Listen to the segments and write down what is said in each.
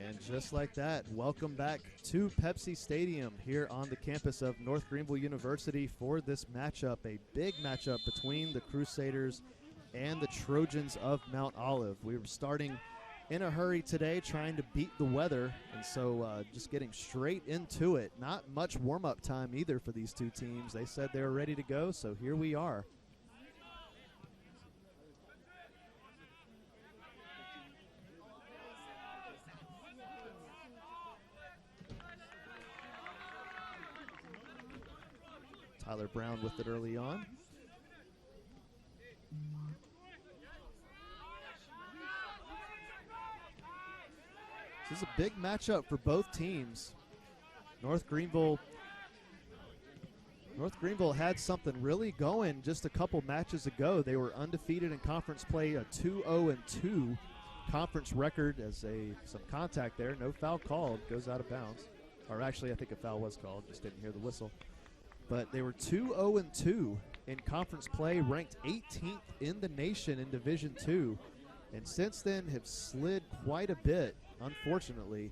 And just like that, welcome back to Pepsi Stadium here on the campus of North Greenville University for this matchup, a big matchup between the Crusaders and the Trojans of Mount Olive. We were starting in a hurry today, trying to beat the weather, and so just getting straight into it. Not much warm-up time either for these two teams. They said they were ready to go, so here we are. Tyler Brown with it early on. This is a big matchup for both teams. North Greenville had something really going just a couple matches ago. They were undefeated in conference play, a 2-0-2 conference record as some contact there. No foul called, goes out of bounds. Or actually, I think a foul was called, just didn't hear the whistle. But they were 2-0-2 in conference play, ranked 18th in the nation in Division II. And since then have slid quite a bit, unfortunately.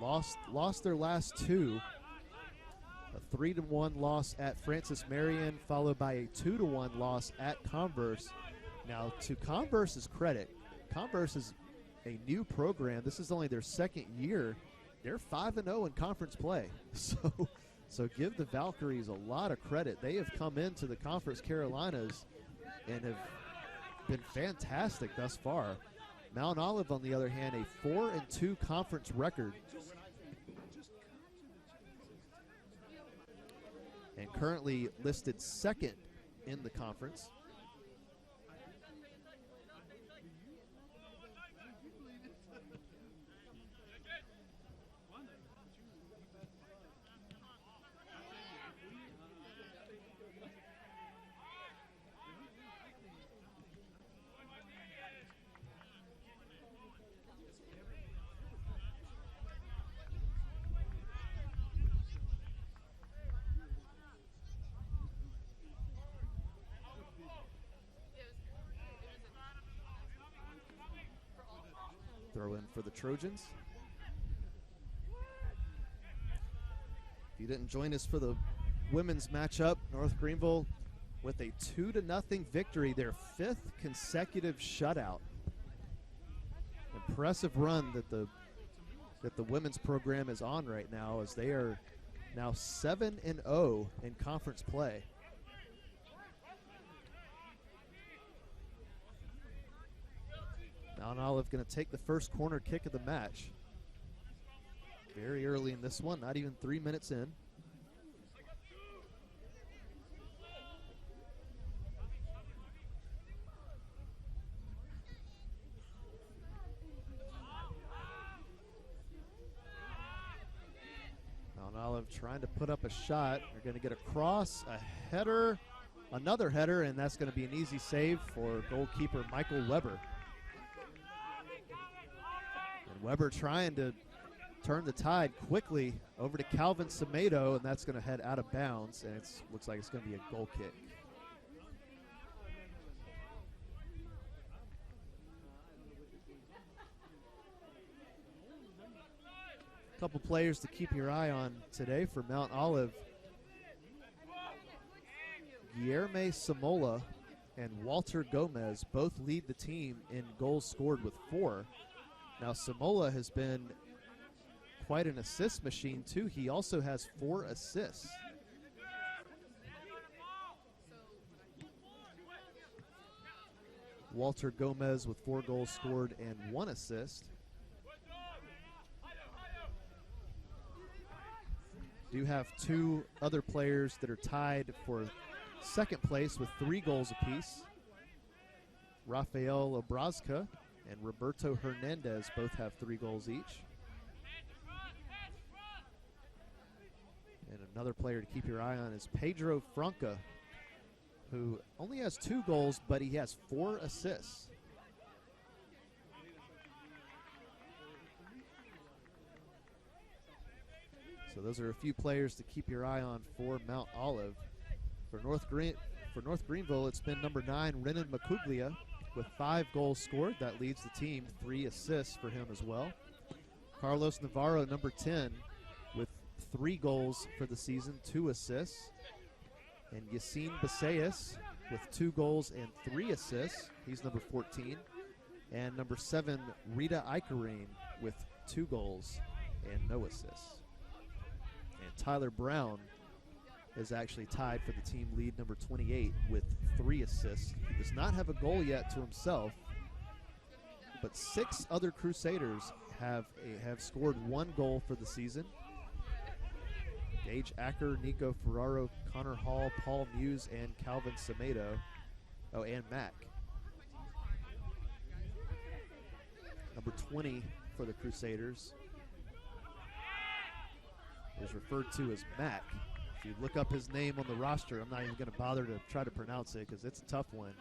Lost their last two. A 3-1 loss at Francis Marion, followed by a 2-1 loss at Converse. Now, to Converse's credit, Converse is a new program. This is only their second year. They're 5-0 in conference play. So give the Valkyries a lot of credit. They have come into the Conference Carolinas and have been fantastic thus far. Mount Olive, on the other hand, a 4-2 conference record. And currently listed second in the conference. Throw in for the Trojans. If you didn't join us for the women's matchup, North Greenville with a 2-0 victory, their 5th consecutive shutout. Impressive run that the women's program is on right now, as they are now 7-0 in conference play. Mount Olive going to take the first corner kick of the match. Very early in this one, not even 3 minutes in. Mount Olive trying to put up a shot. They're going to get a cross, a header, another header, and that's going to be an easy save for goalkeeper Michael Weber. Weber trying to turn the tide quickly over to Calvin Semedo, and that's going to head out of bounds, and it looks like it's going to be a goal kick. A couple players to keep your eye on today for Mount Olive. Guillerme Samola and Walter Gomez both lead the team in goals scored with 4. Now, Samola has been quite an assist machine, too. He also has 4 assists. Walter Gomez with 4 goals scored and 1 assist. Do have 2 other players that are tied for second place with 3 goals apiece. Rafael Obrazca and Roberto Hernandez both have 3 goals each. And another player to keep your eye on is Pedro Franca, who only has 2 goals, but he has 4 assists. So those are a few players to keep your eye on for Mount Olive. For North Greenville, it's been number 9, Renan Macuglia, with 5 goals scored. That leads the team. 3 assists for him as well. Carlos Navarro, number 10, with 3 goals for the season, 2 assists. And Yassine Baseas with 2 goals and 3 assists. He's number 14. And number 7, Rita Icarine with 2 goals and no assists. And Tyler Brown is actually tied for the team lead, number 28, with 3 assists. He does not have a goal yet to himself, but 6 other Crusaders have scored 1 goal for the season. Gage Acker, Nico Ferraro, Connor Hall, Paul Muse, and Calvin Semedo. Oh, and Mack. Number 20 for the Crusaders is referred to as Mack. If you look up his name on the roster, I'm not even going to bother to try to pronounce it because it's a tough one.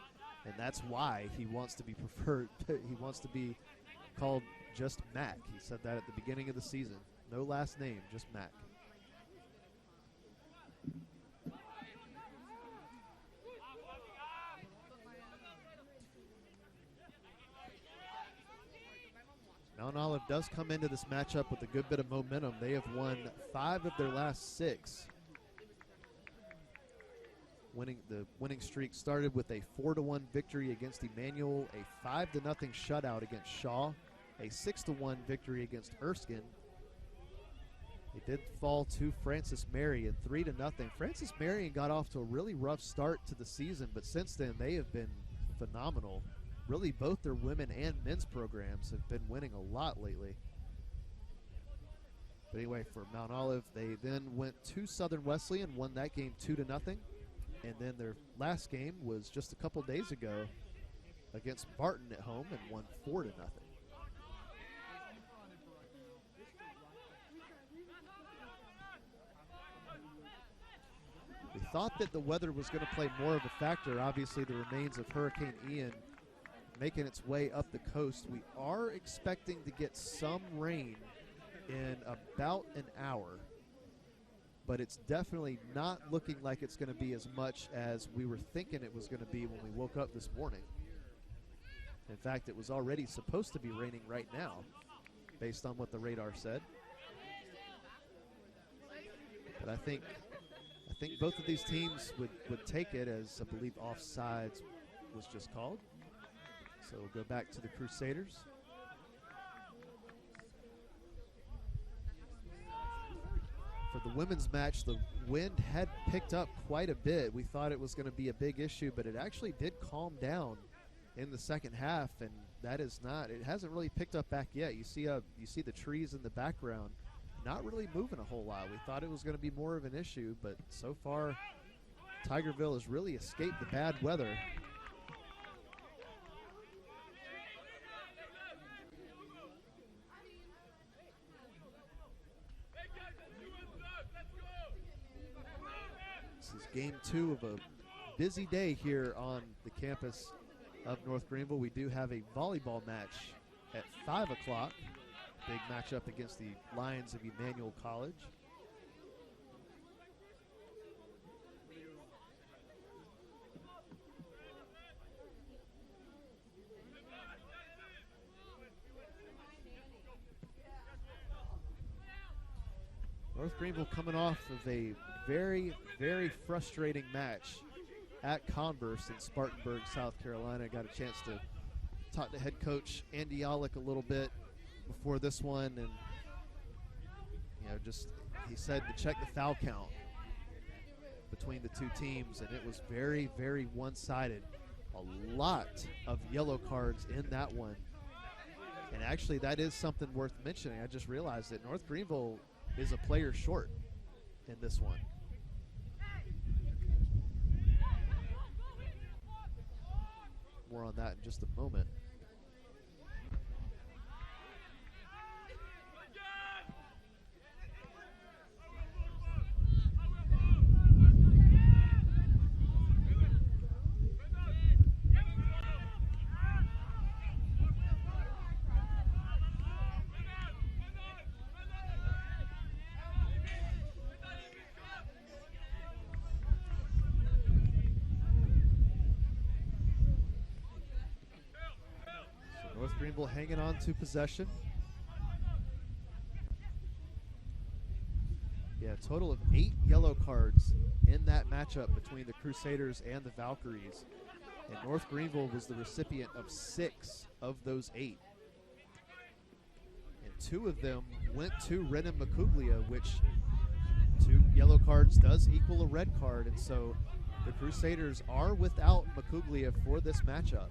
And that's why he wants to be preferred. He wants to be called just Mack. He said that at the beginning of the season. No last name, just Mack. Mount Olive does come into this matchup with a good bit of momentum. They have won 5 of their last 6. The winning streak started with a 4-1 victory against Emmanuel, a 5-0 shutout against Shaw, a 6-1 victory against Erskine. They did fall to Francis Marion 3-0. Francis Marion got off to a really rough start to the season, but since then they have been phenomenal. Really, both their women and men's programs have been winning a lot lately. But anyway, for Mount Olive, they then went to Southern Wesleyan, won that game 2-0. And then their last game was just a couple days ago against Barton at home and won 4-0. We thought that the weather was going to play more of a factor. Obviously, the remains of Hurricane Ian making its way up the coast. We are expecting to get some rain in about an hour, but it's definitely not looking like it's going to be as much as we were thinking it was going to be when we woke up this morning. In fact, it was already supposed to be raining right now, based on what the radar said. But I think both of these teams would take it, as I believe offsides was just called. So we'll go back to the Crusaders. For the women's match, the wind had picked up quite a bit. We thought it was going to be a big issue, but it actually did calm down in the second half, and that is not. It hasn't really picked up back yet. You see the trees in the background, not really moving a whole lot. We thought it was going to be more of an issue, but so far, Tigerville has really escaped the bad weather. This is game 2 of a busy day here on the campus of North Greenville. We do have a volleyball match at 5 o'clock. Big matchup against the Lions of Emmanuel College. North Greenville coming off of a very, very frustrating match at Converse in Spartanburg, South Carolina. Got a chance to talk to head coach Andy Ollick a little bit before this one, and he said to check the foul count between the two teams, and it was very, very one-sided. A lot of yellow cards in that one, and actually that is something worth mentioning. I just realized that North Greenville is a player short in this one. More on that in just a moment. Greenville hanging on to possession. Yeah, a total of 8 yellow cards in that matchup between the Crusaders and the Valkyries. And North Greenville was the recipient of 6 of those 8. And 2 of them went to Renan Macuglia, which 2 yellow cards does equal a red card. And so the Crusaders are without Macuglia for this matchup.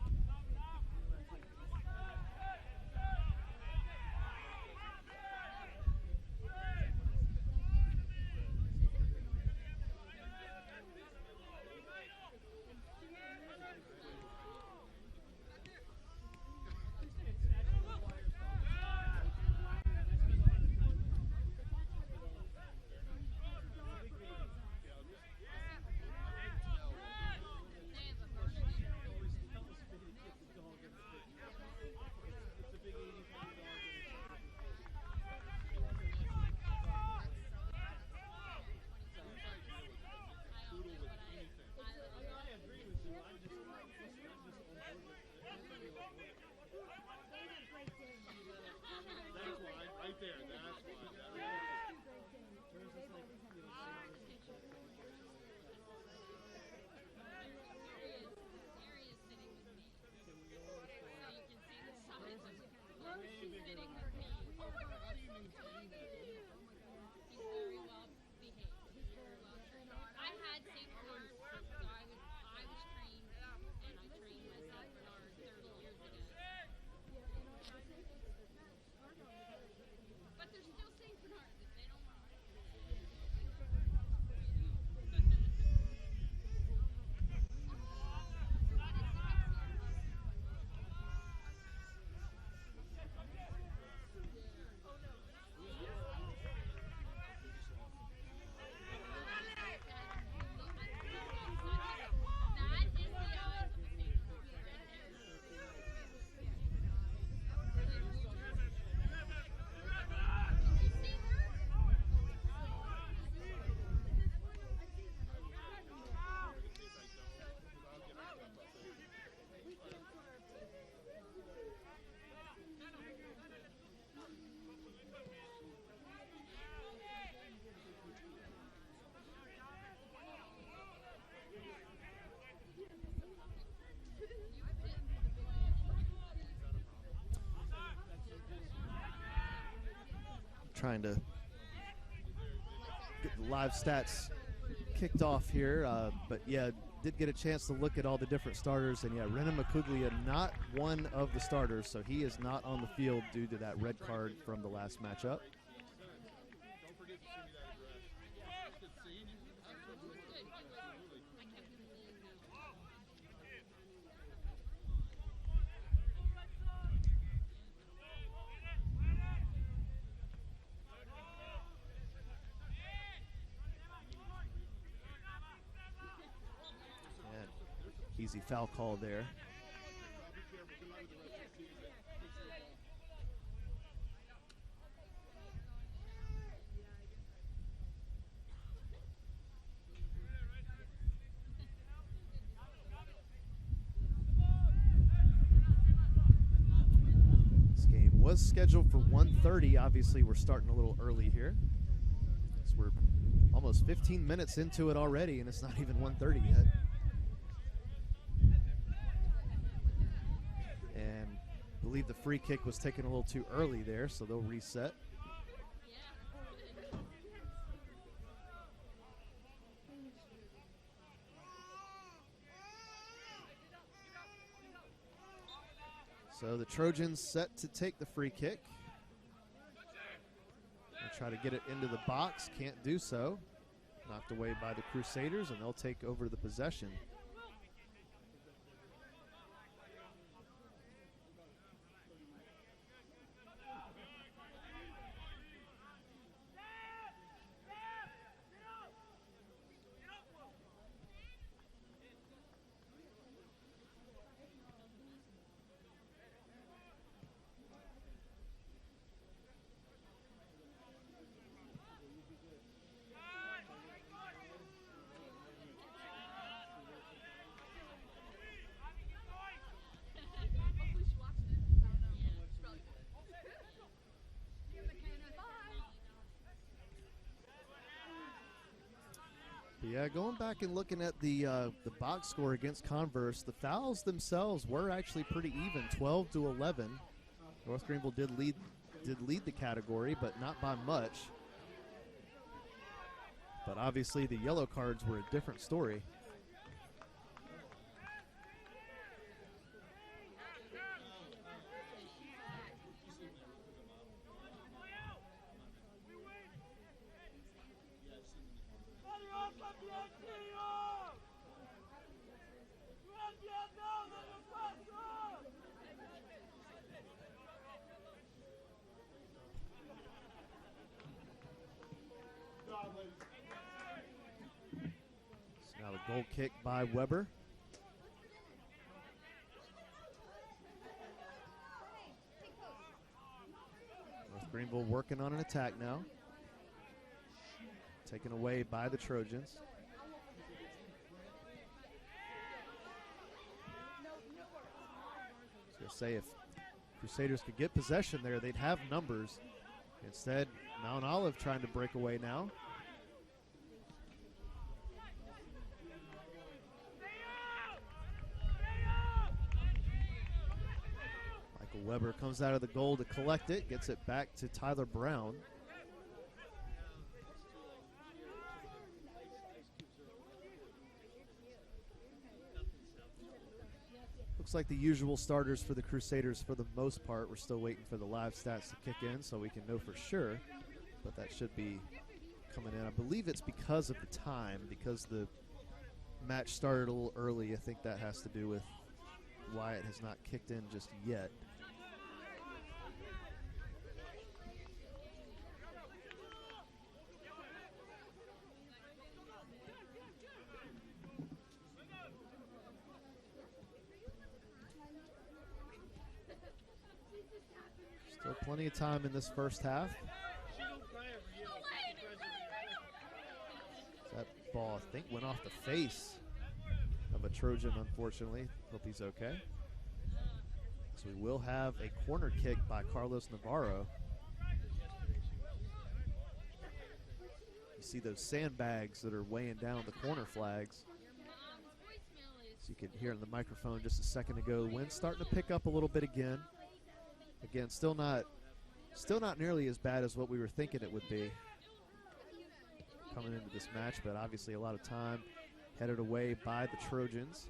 Trying to get the live stats kicked off here, but yeah, did get a chance to look at all the different starters, and yeah, Renan Macuglia not one of the starters, so he is not on the field due to that red card from the last matchup. Easy foul call there. This game was scheduled for 1:30. Obviously, we're starting a little early here. So we're almost 15 minutes into it already, and it's not even 1:30 yet. I believe the free kick was taken a little too early there, so they'll reset. So the Trojans set to take the free kick. They'll try to get it into the box, can't do so. Knocked away by the Crusaders, and they'll take over the possession. Yeah, going back and looking at the box score against Converse, the fouls themselves were actually pretty even, 12-11. North Greenville did lead the category, but not by much. But obviously the yellow cards were a different story. Now the goal kick by Weber. North Greenville working on an attack now. Taken away by the Trojans. I was going to say, if Crusaders could get possession there, they'd have numbers. Instead, Mount Olive trying to break away now. Weber comes out of the goal to collect it, gets it back to Tyler Brown. Looks like the usual starters for the Crusaders for the most part. We're still waiting for the live stats to kick in so we can know for sure, but that should be coming in. I believe it's because of the time, because the match started a little early. I think that has to do with why it has not kicked in just yet. Still plenty of time in this first half. That ball, I think, went off the face of a Trojan, unfortunately. Hope he's okay. So we will have a corner kick by Carlos Navarro. You see those sandbags that are weighing down the corner flags. So you can hear in the microphone just a second ago, the wind's starting to pick up a little bit again. Again, still not nearly as bad as what we were thinking it would be coming into this match, but obviously a lot of time headed away by the Trojans.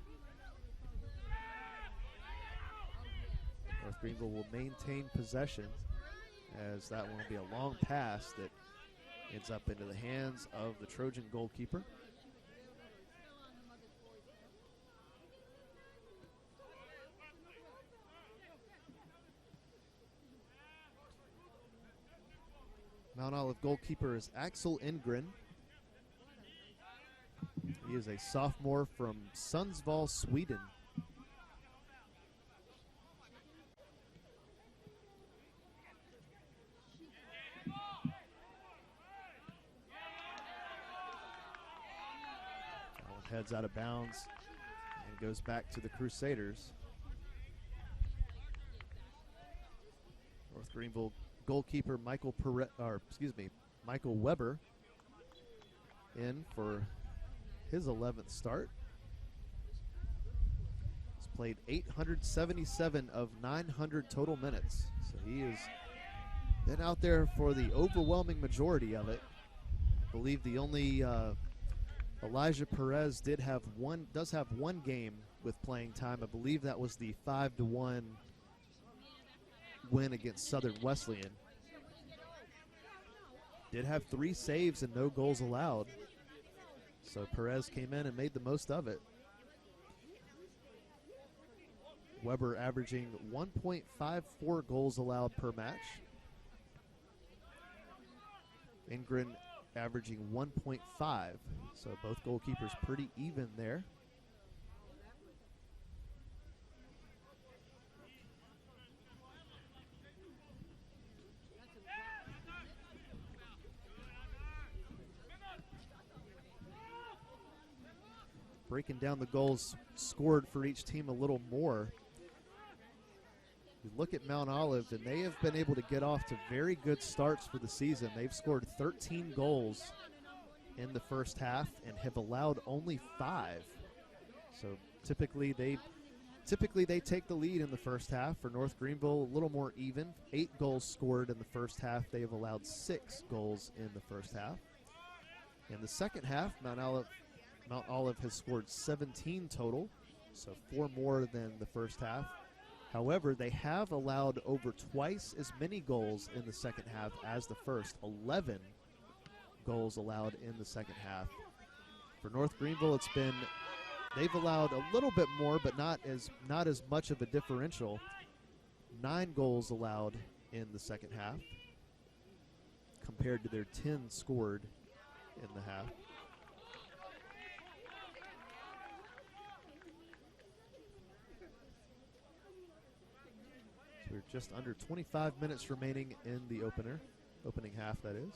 North Greenville will maintain possession, as that one will be a long pass that ends up into the hands of the Trojan goalkeeper. Mount Olive goalkeeper is Axel Ingren. He is a sophomore from Sundsvall, Sweden. Heads out of bounds and goes back to the Crusaders. North Greenville goalkeeper Michael Weber in for his 11th start. He's played 877 of 900 total minutes, so he has been out there for the overwhelming majority of it. I believe the only Elijah Perez does have one game with playing time. I believe that was the 5-1 win against Southern Wesleyan. Did have 3 saves and no goals allowed. So Perez came in and made the most of it. Weber averaging 1.54 goals allowed per match. Ingren averaging 1.5. So both goalkeepers pretty even there. Breaking down the goals scored for each team a little more. You look at Mount Olive, and they have been able to get off to very good starts for the season. They've scored 13 goals in the first half and have allowed only 5. So typically they take the lead in the first half. For North Greenville, a little more even. 8 goals scored in the first half. They have allowed 6 goals in the first half. In the second half, Mount Olive has scored 17 total, so 4 more than the first half. However, they have allowed over twice as many goals in the second half as the first. 11 goals allowed in the second half. For North Greenville, they've allowed a little bit more, but not as much of a differential. 9 goals allowed in the second half compared to their 10 scored in the half. So we're just under 25 minutes remaining in the opening half, that is.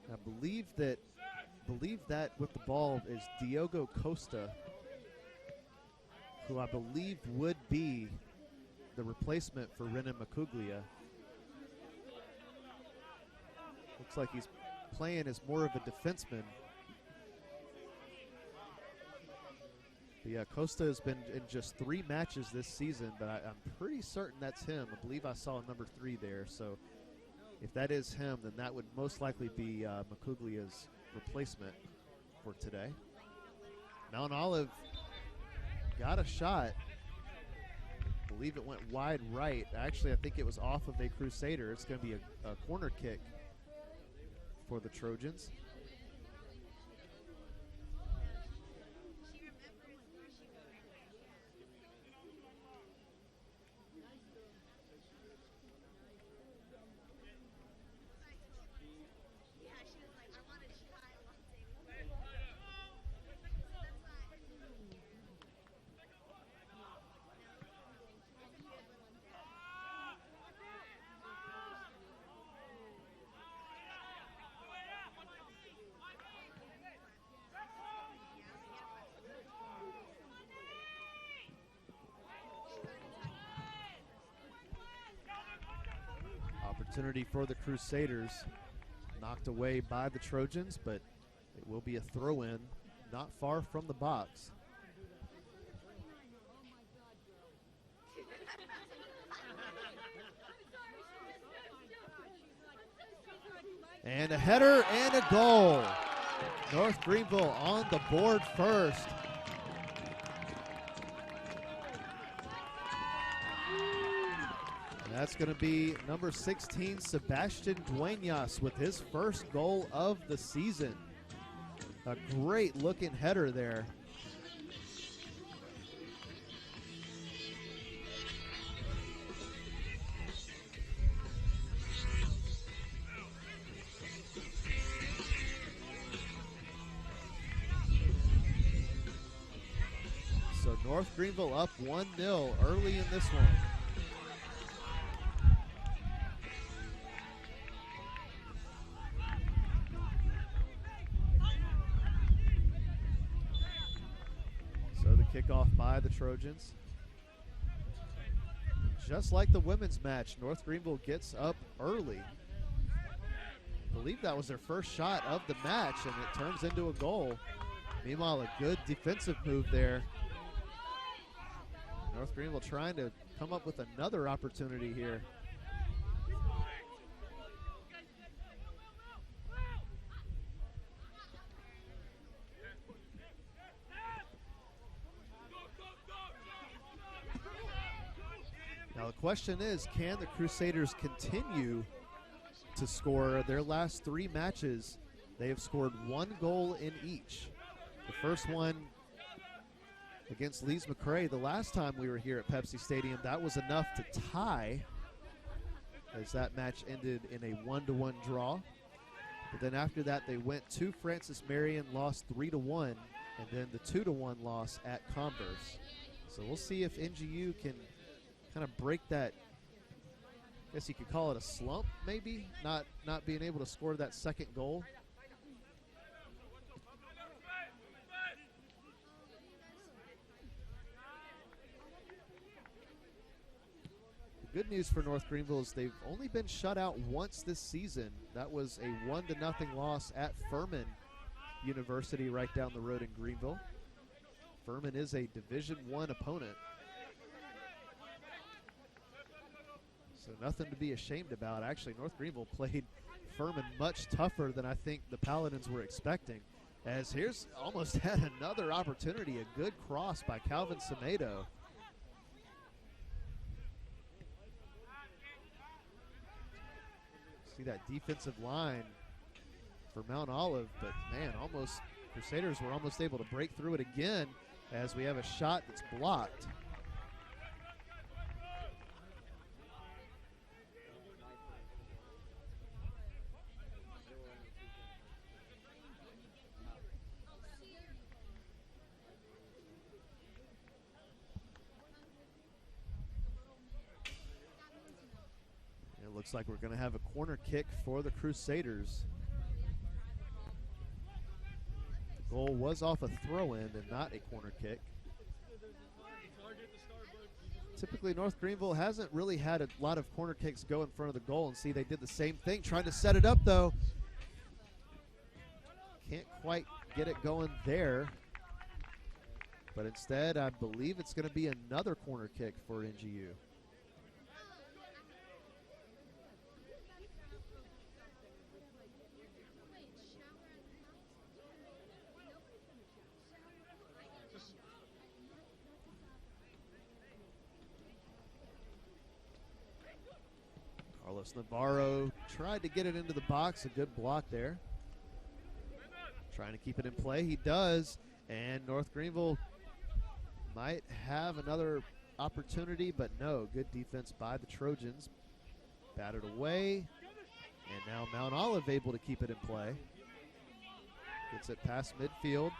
I believe that with the ball is Diogo Costa, who I believe would be the replacement for Renan Macuglia. Looks like he's playing as more of a defenseman. But yeah, Costa has been in just 3 matches this season, but I'm pretty certain that's him. I believe I saw number 3 there, so if that is him, then that would most likely be Macuglia's replacement for today. Mount Olive got a shot. I believe it went wide right. Actually, I think it was off of a Crusader. It's going to be a corner kick for the Trojans. Opportunity for the Crusaders, knocked away by the Trojans, but it will be a throw-in not far from the box. And a header and a goal. North Greenville on the board first. That's going to be number 16, Sebastian Duenas, with his first goal of the season. A great looking header there. So North Greenville up 1-0 early in this one. Kickoff by the Trojans. Just like the women's match, North Greenville gets up early. I believe that was their first shot of the match, and it turns into a goal. Meanwhile, a good defensive move there. North Greenville trying to come up with another opportunity here. Now the question is, can the Crusaders continue to score? Their last 3 matches, they have scored 1 goal in each. The first one against Lees McRae the last time we were here at Pepsi Stadium. That was enough to tie, as that match ended in a 1-1 draw. But then after that, they went to Francis Marion, lost 3-1, and then the 2-1 loss at Converse. So we'll see if NGU can kind of break that, I guess you could call it a slump maybe, not being able to score that second goal. The good news for North Greenville is they've only been shut out once this season. That was a 1-0 loss at Furman University right down the road in Greenville. Furman is a Division I opponent, so nothing to be ashamed about. Actually, North Greenville played Furman much tougher than I think the Paladins were expecting. As here's almost had another opportunity, a good cross by Calvin Semedo. See that defensive line for Mount Olive, but man, almost Crusaders were almost able to break through it again, as we have a shot that's blocked. It looks like we're going to have a corner kick for the Crusaders. The goal was off a throw-in and not a corner kick. Typically, North Greenville hasn't really had a lot of corner kicks go in front of the goal, and see they did the same thing, trying to set it up though. Can't quite get it going there. But instead, I believe it's going to be another corner kick for NGU. Carlos Navarro tried to get it into the box. A good block there. Trying to keep it in play. He does. And North Greenville might have another opportunity, but no. Good defense by the Trojans. Batted away. And now Mount Olive able to keep it in play. Gets it past midfield.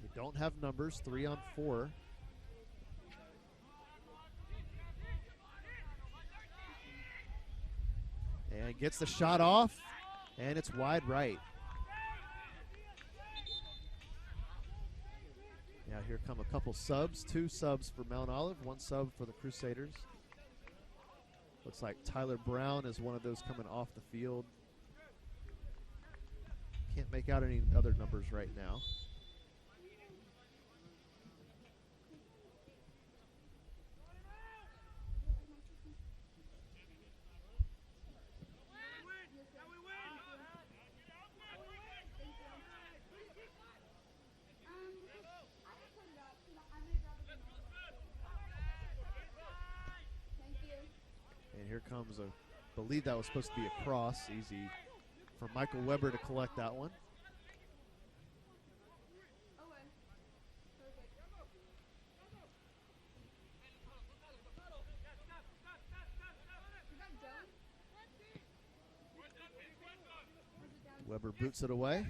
They don't have numbers, 3-on-4. And gets the shot off, and it's wide right. Now here come a couple subs, 2 subs for Mount Olive, 1 sub for the Crusaders. Looks like Tyler Brown is one of those coming off the field. Can't make out any other numbers right now. Here comes I believe that was supposed to be a cross. Easy for Michael Weber to collect that one. Weber boots it away.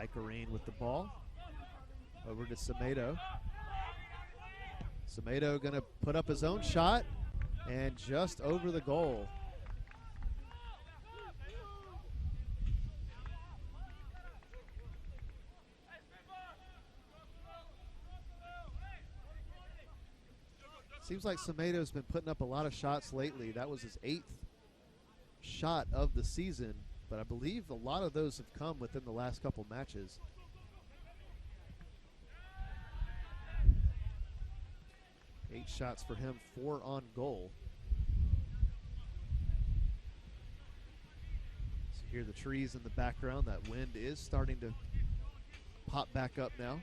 Hikerine with the ball. Over to Semedo. Semedo going to put up his own shot, and just over the goal. Seems like Semedo's been putting up a lot of shots lately. That was his 8th shot of the season, but I believe a lot of those have come within the last couple matches. 8 shots for him, 4 on goal. So hear the trees in the background. That wind is starting to pop back up now.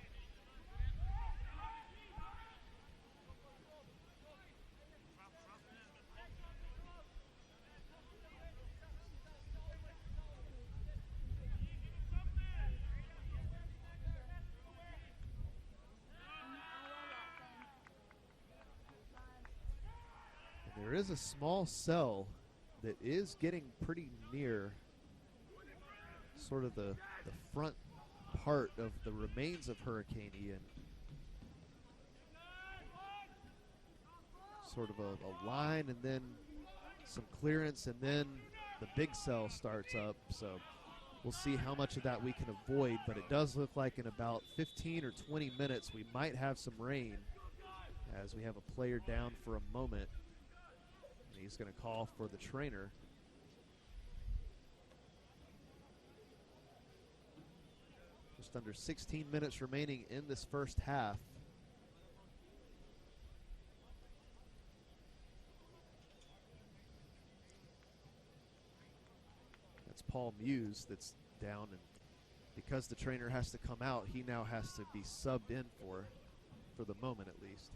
There is a small cell that is getting pretty near sort of the front part of the remains of Hurricane Ian. Sort of a line and then some clearance, and then the big cell starts up. So we'll see how much of that we can avoid, but it does look like in about 15 or 20 minutes we might have some rain, as we have a player down for a moment. And he's going to call for the trainer. Just under 16 minutes remaining in this first half. That's Paul Muse that's down, and because the trainer has to come out, he now has to be subbed in for the moment at least.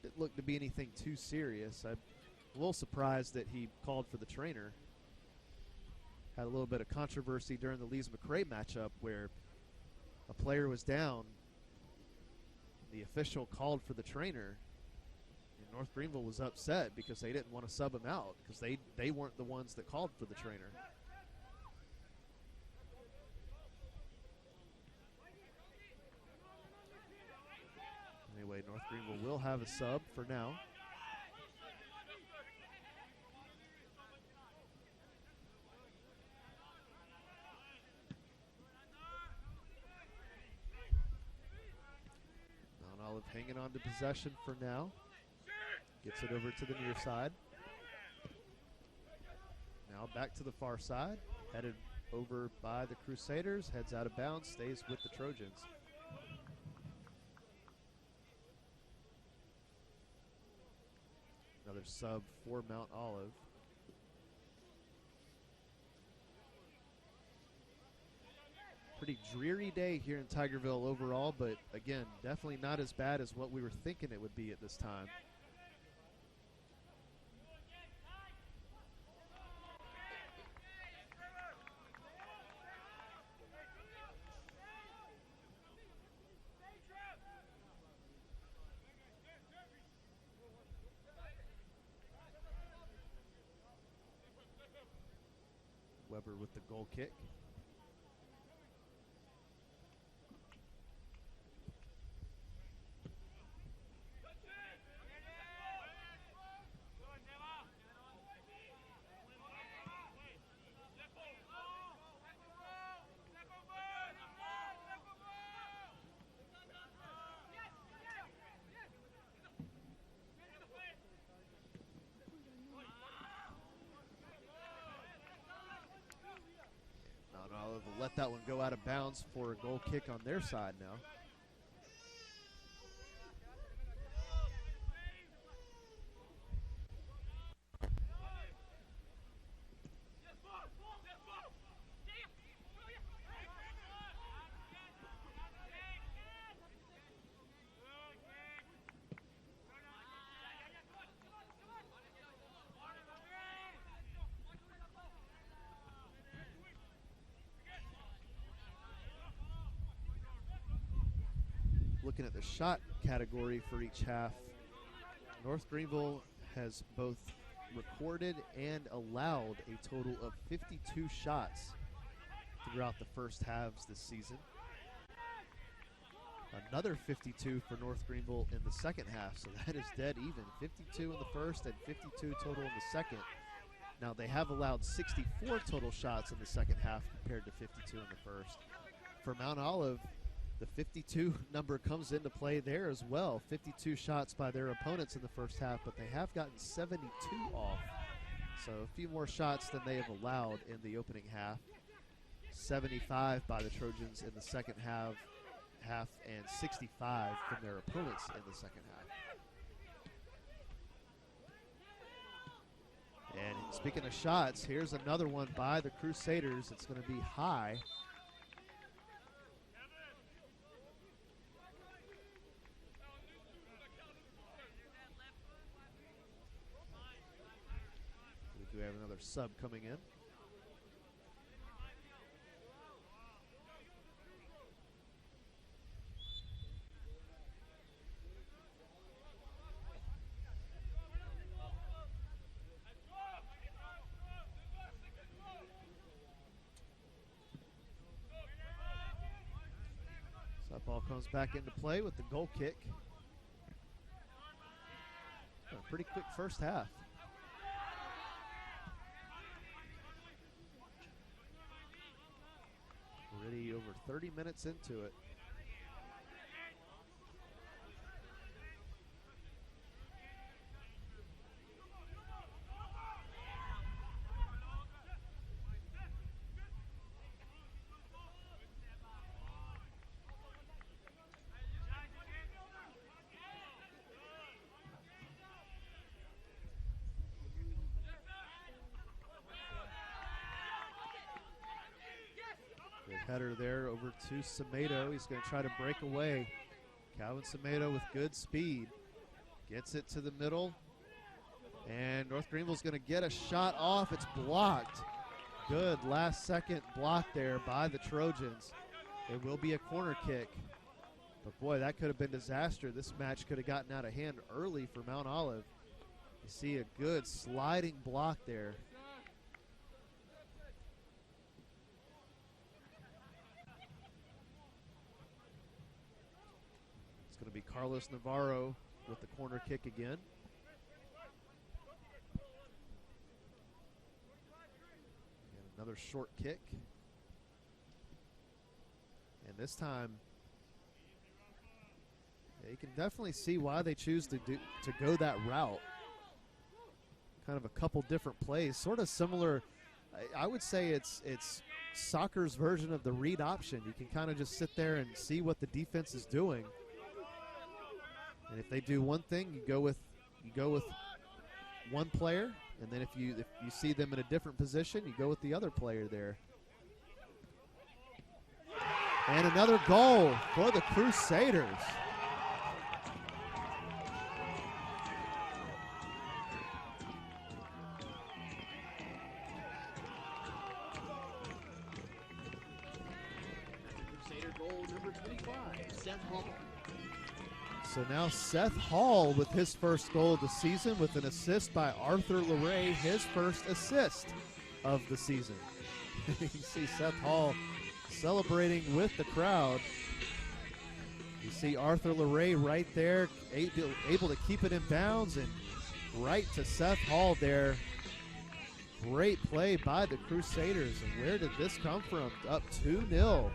Didn't look to be anything too serious. I'm a little surprised that he called for the trainer. Had a little bit of controversy during the Lees-McRae matchup where a player was down. The official called for the trainer. And North Greenville was upset because they didn't want to sub him out because they weren't the ones that called for the trainer. Anyway, North Greenville will have a sub for now. Mount Olive hanging on to possession for now. Gets it over to the near side. Now back to the far side. Headed over by the Crusaders. Heads out of bounds. Stays with the Trojans. Another sub for Mount Olive. Pretty dreary day here in Tigerville overall, but again, definitely not as bad as what we were thinking it would be at this time. Weber with the goal kick. They'll let that one go out of bounds for a goal kick on their side now. Looking at the shot category for each half, North Greenville has both recorded and allowed a total of 52 shots throughout the first halves this season. Another 52 for North Greenville in the second half, so that is dead even. 52 in the first and 52 total in the second. Now they have allowed 64 total shots in the second half compared to 52 in the first. For Mount Olive, the 52 number comes into play there as well. 52 shots by their opponents in the first half, but they have gotten 72 off. So a few more shots than they have allowed in the opening half. 75 by the Trojans in the second half, and 65 from their opponents in the second half. And speaking of shots, here's another one by the Crusaders. It's going to be high. We have another sub coming in. Ball comes back into play with the goal kick. A pretty quick first half. Already over 30 minutes into it. Header there over to Semedo. He's going to try to break away. Calvin Semedo with good speed. Gets it to the middle. And North Greenville's going to get a shot off. It's blocked. Good last second block there by the Trojans. It will be a corner kick. But boy, that could have been disaster. This match could have gotten out of hand early for Mount Olive. You see a good sliding block there. It's going to be Carlos Navarro with the corner kick again. And another short kick. And this time, yeah, you can definitely see why they choose to go that route. Kind of a couple different plays, sort of similar. I would say it's soccer's version of the read option. You can kind of just sit there and see what the defense is doing. And if they do one thing, you go with one player, and then if you see them in a different position, you go with the other player there. And another goal for the Crusaders. Crusader goal number 25, Seth Hall. So now Seth Hall with his first goal of the season with an assist by Arthur LeRae, his first assist of the season. You see Seth Hall celebrating with the crowd. You see Arthur LeRae right there, able to keep it in bounds, and right to Seth Hall there. Great play by the Crusaders. And where did this come from? Up 2-0.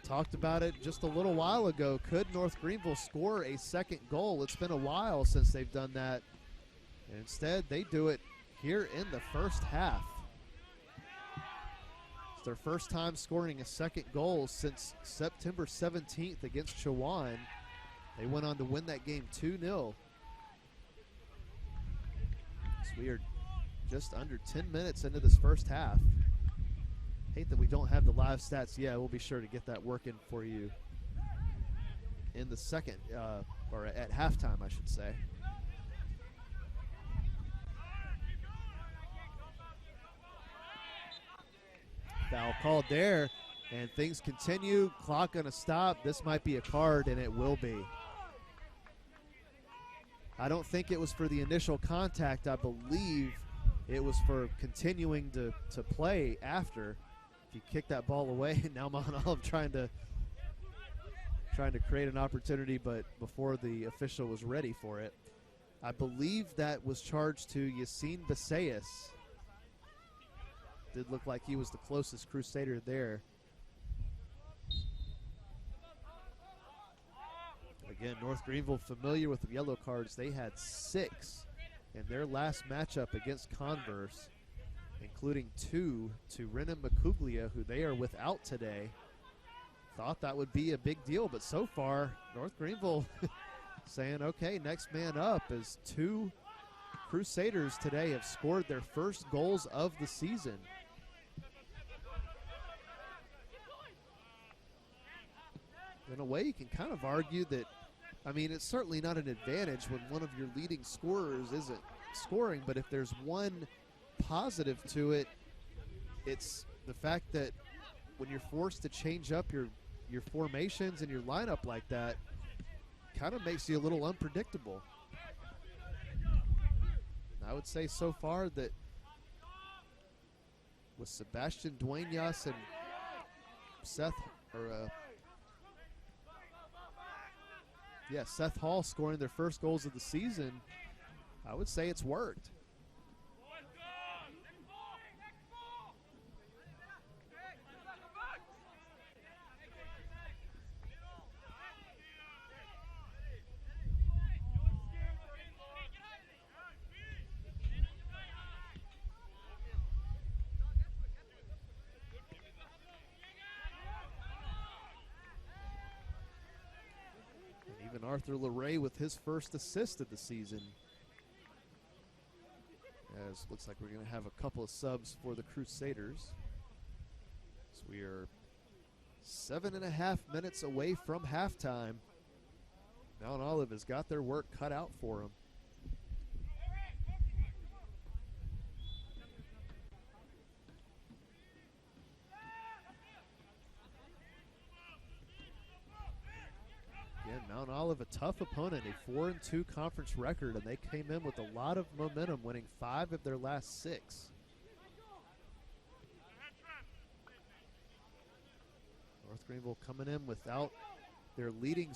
Talked about it just a little while ago. Could North Greenville score a second goal? It's been a while since they've done that. And instead, they do it here in the first half. It's their first time scoring a second goal since September 17th against Chowan. They went on to win that game 2-0. So we are just under 10 minutes into this first half. Hate that we don't have the live stats yet. We'll be sure to get that working for you in the second, or at halftime, I should say. Foul called there, and things continue. Clock gonna stop. This might be a card, and it will be. I don't think it was for the initial contact. I believe it was for continuing to play after. If you kick that ball away, now Mount Olive trying to create an opportunity, but before the official was ready for it. I believe that was charged to Yassine Basayas. Did look like he was the closest Crusader there. Again, North Greenville familiar with the yellow cards. They had 6 in their last matchup against Converse, including 2 to Renan Macuglia, who they are without today. Thought that would be a big deal, but so far, North Greenville saying, okay, next man up, as 2 Crusaders today have scored their first goals of the season. In a way, you can kind of argue that, I mean, it's certainly not an advantage when one of your leading scorers isn't scoring, but if there's one positive to it, it's the fact that when you're forced to change up your formations and your lineup like that, kind of makes you a little unpredictable. I would say so far that with Sebastian Duenas and Seth Hall scoring their first goals of the season, I would say it's worked. Even Arthur LeRae with his first assist of the season. As looks like we're going to have a couple of subs for the Crusaders. So we are 7.5 minutes away from halftime. Mount Olive has got their work cut out for them. Mount Olive, a tough opponent, a 4-2 conference record, and they came in with a lot of momentum, winning 5 of their last 6. North Greenville coming in without their leading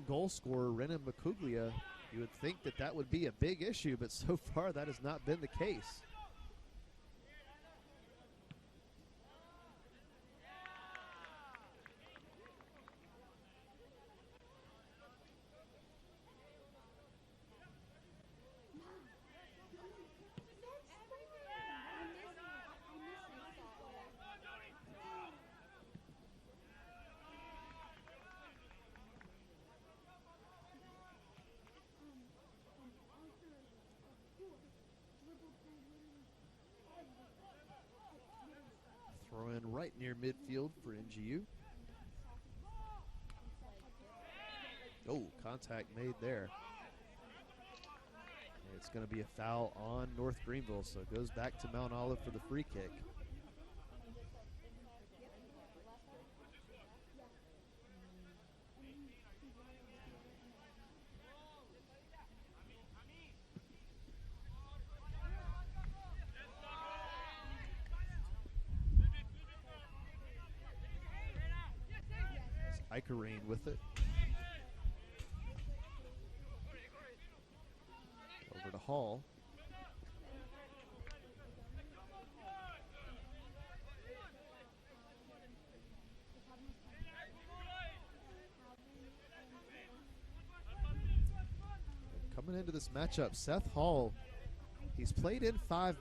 goal scorer, Renan Macuglia. You would think that that would be a big issue, but so far that has not been the case. Throw in right near midfield for NGU. Oh, contact made there. And it's going to be a foul on North Greenville, so it goes back to Mount Olive for the free kick. Icarine with it. Over to Hall. Coming into this matchup, Seth Hall, he's played in 5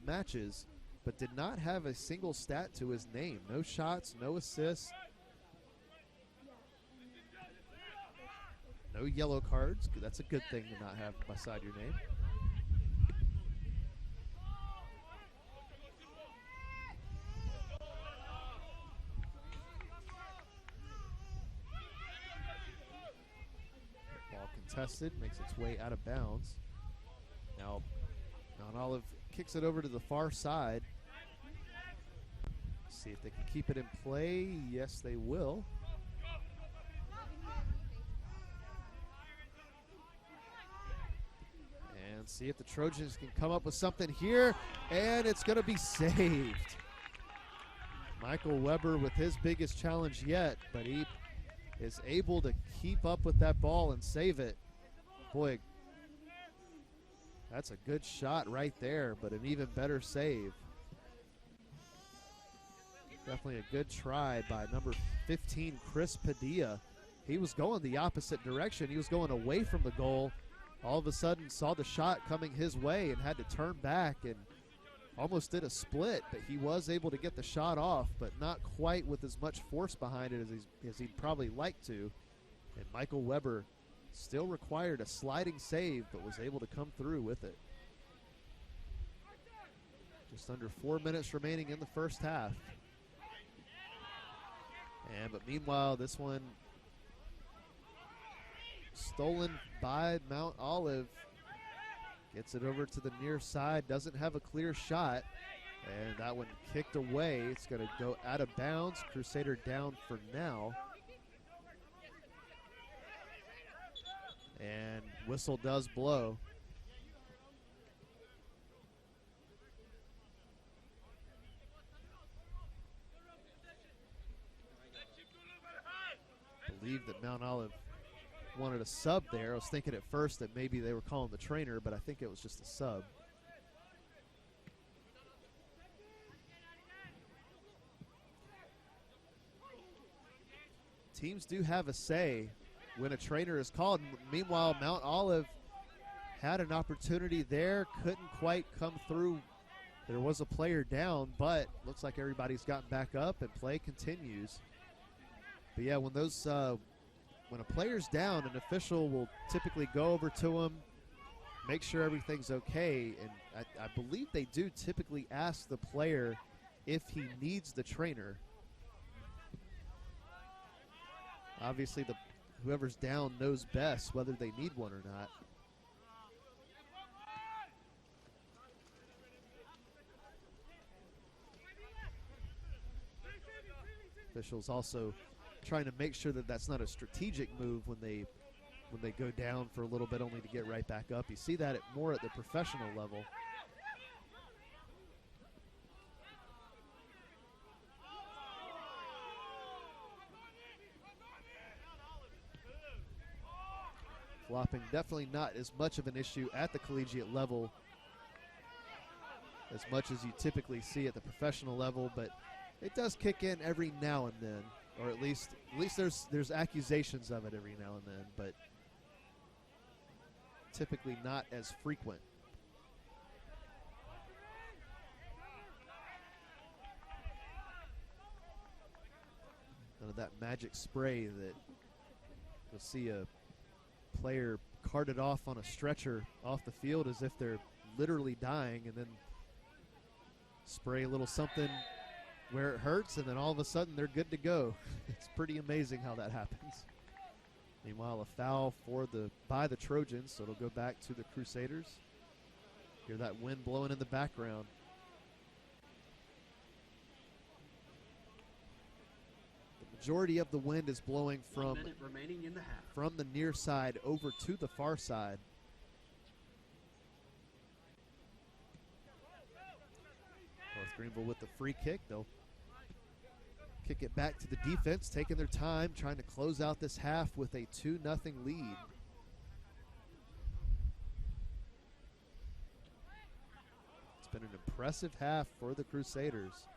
matches, but did not have a single stat to his name. No shots, no assists. No yellow cards. That's a good thing to not have beside your name. Ball contested, makes its way out of bounds. Now, Mount Olive kicks it over to the far side. See if they can keep it in play. Yes, they will. And see if the Trojans can come up with something here, and it's going to be saved. Michael Weber with his biggest challenge yet, but he is able to keep up with that ball and save it. Boy, that's a good shot right there, but an even better save. Definitely a good try by number 15, Chris Padilla. He was going the opposite direction. He was going away from the goal. All of a sudden saw the shot coming his way and had to turn back and almost did a split, but he was able to get the shot off, but not quite with as much force behind it as he'd probably like to. And Michael Weber still required a sliding save, but was able to come through with it. Just under 4 minutes remaining in the first half. But meanwhile, this one stolen by Mount Olive. Gets it over to the near side, doesn't have a clear shot, and that one kicked away. It's going to go out of bounds. Crusader down for now. And whistle does blow. that Mount Olive wanted a sub there. I was thinking at first that maybe they were calling the trainer, but I think it was just a sub. Teams do have a say when a trainer is called. Meanwhile, Mount Olive had an opportunity there, couldn't quite come through. There was a player down, but looks like everybody's gotten back up and play continues. But yeah, when those when a player's down, an official will typically go over to him, make sure everything's okay, and I believe they do typically ask the player if he needs the trainer. Obviously, whoever's down knows best whether they need one or not. Officials also trying to make sure that that's not a strategic move when they go down for a little bit only to get right back up. You see that more at the professional level. Flopping definitely not as much of an issue at the collegiate level as much as you typically see at the professional level, but it does kick in every now and then, or at least there's accusations of it every now and then, but typically not as frequent. None of that magic spray that you'll see a player carted off on a stretcher off the field as if they're literally dying, and then spray a little something where it hurts, and then all of a sudden they're good to go. It's pretty amazing how that happens. Meanwhile, a foul by the Trojans, so it'll go back to the Crusaders. Hear that wind blowing in the background. The majority of the wind is blowing from the near side over to the far side. North Greenville with the free kick. They'll kick it back to the defense, taking their time, trying to close out this half with a 2-0 lead. It's been an impressive half for the Crusaders.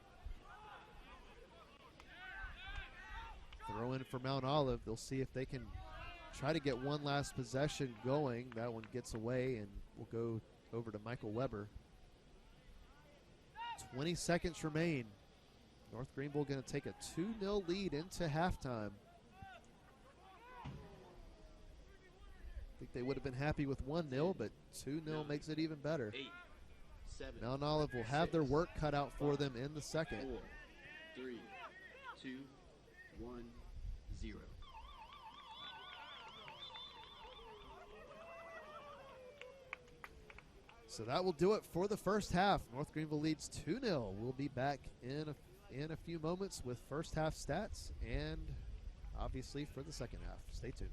Throw in for Mount Olive. They'll see if they can try to get one last possession going. That one gets away, and we'll go over to Michael Weber. 20 seconds remain. North Greenville going to take a 2-0 lead into halftime. I think they would have been happy with 1-0, but 2-0 makes it even better. 8, 7, Mount Olive will have their work cut out for them in the second. 4, 3, 2, 1, 0. So that will do it for the first half. North Greenville leads 2-0. We'll be back in a few moments with first half stats and obviously for the second half. Stay tuned.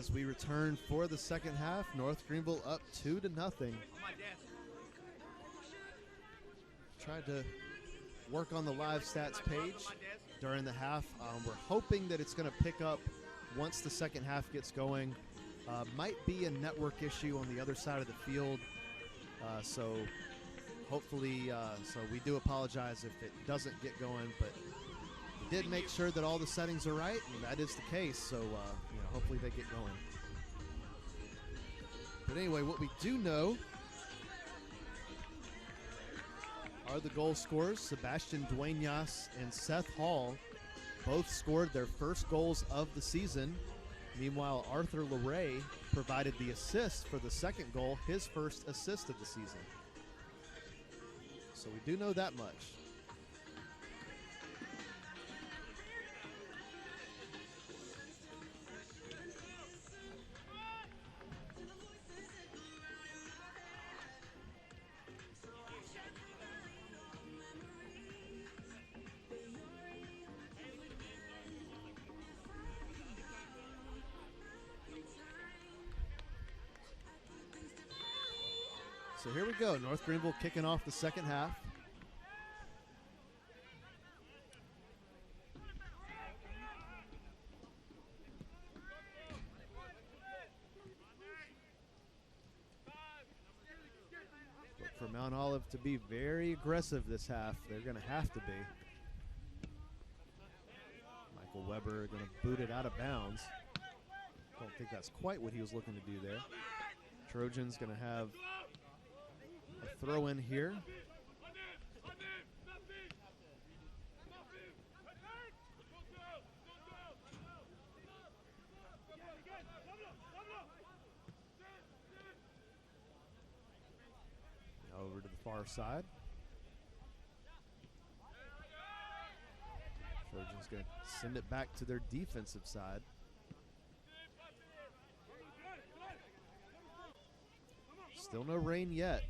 As we return for the second half, North Greenville up 2-0. Tried to work on the live stats page during the half. We're hoping that it's going to pick up once the second half gets going. Might be a network issue on the other side of the field. So hopefully, so we do apologize if it doesn't get going, but we did make sure that all the settings are right, and that is the case. So hopefully they get going. But anyway, what we do know are the goal scorers. Sebastian Duenas and Seth Hall both scored their first goals of the season. Meanwhile, Arthur LeRae provided the assist for the second goal, his first assist of the season. So we do know that much. So here we go, North Greenville kicking off the second half. Look for Mount Olive to be very aggressive this half. They're going to have to be. Michael Weber going to boot it out of bounds. Don't think that's quite what he was looking to do there. Trojans going to have a throw in here. Over to the far side. Trojans going to send it back to their defensive side. Still no rain yet.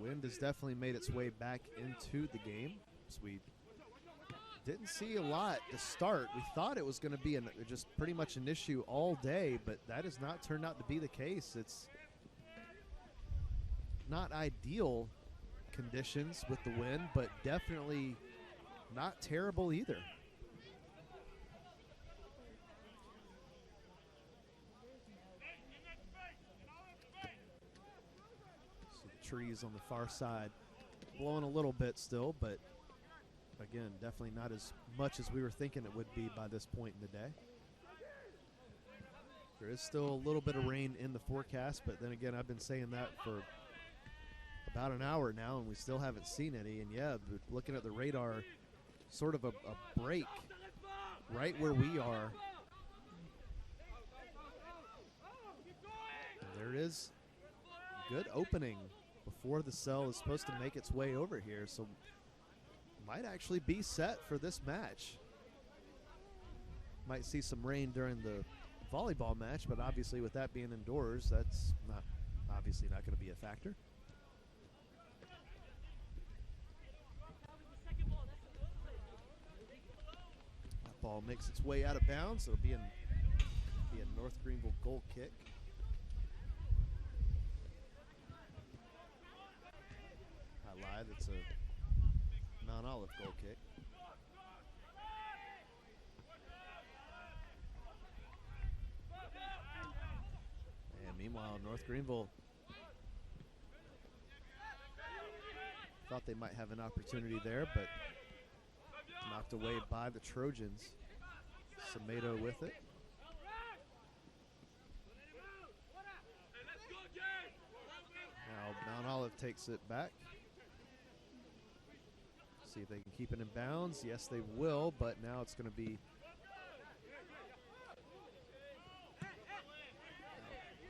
Wind has definitely made its way back into the game. So we didn't see a lot to start. We thought it was going to be just pretty much an issue all day, but that has not turned out to be the case. It's not ideal conditions with the wind, but definitely not terrible either. Trees on the far side blowing a little bit still, but again, definitely not as much as we were thinking it would be by this point in the day. There is still a little bit of rain in the forecast, but then again, I've been saying that for about an hour now, and we still haven't seen any. And yeah, looking at the radar, sort of a break right where we are. And there is good opening before the cell is supposed to make its way over here, so might actually be set for this match. Might see some rain during the volleyball match, but obviously with that being indoors, that's obviously not going to be a factor. That ball makes its way out of bounds. It'll be a North Greenville goal kick. Live, it's a Mount Olive goal kick. And meanwhile, North Greenville thought they might have an opportunity there, but knocked away by the Trojans. Semedo with it. Now Mount Olive takes it back. See if they can keep it in bounds. Yes, they will, but now it's going to be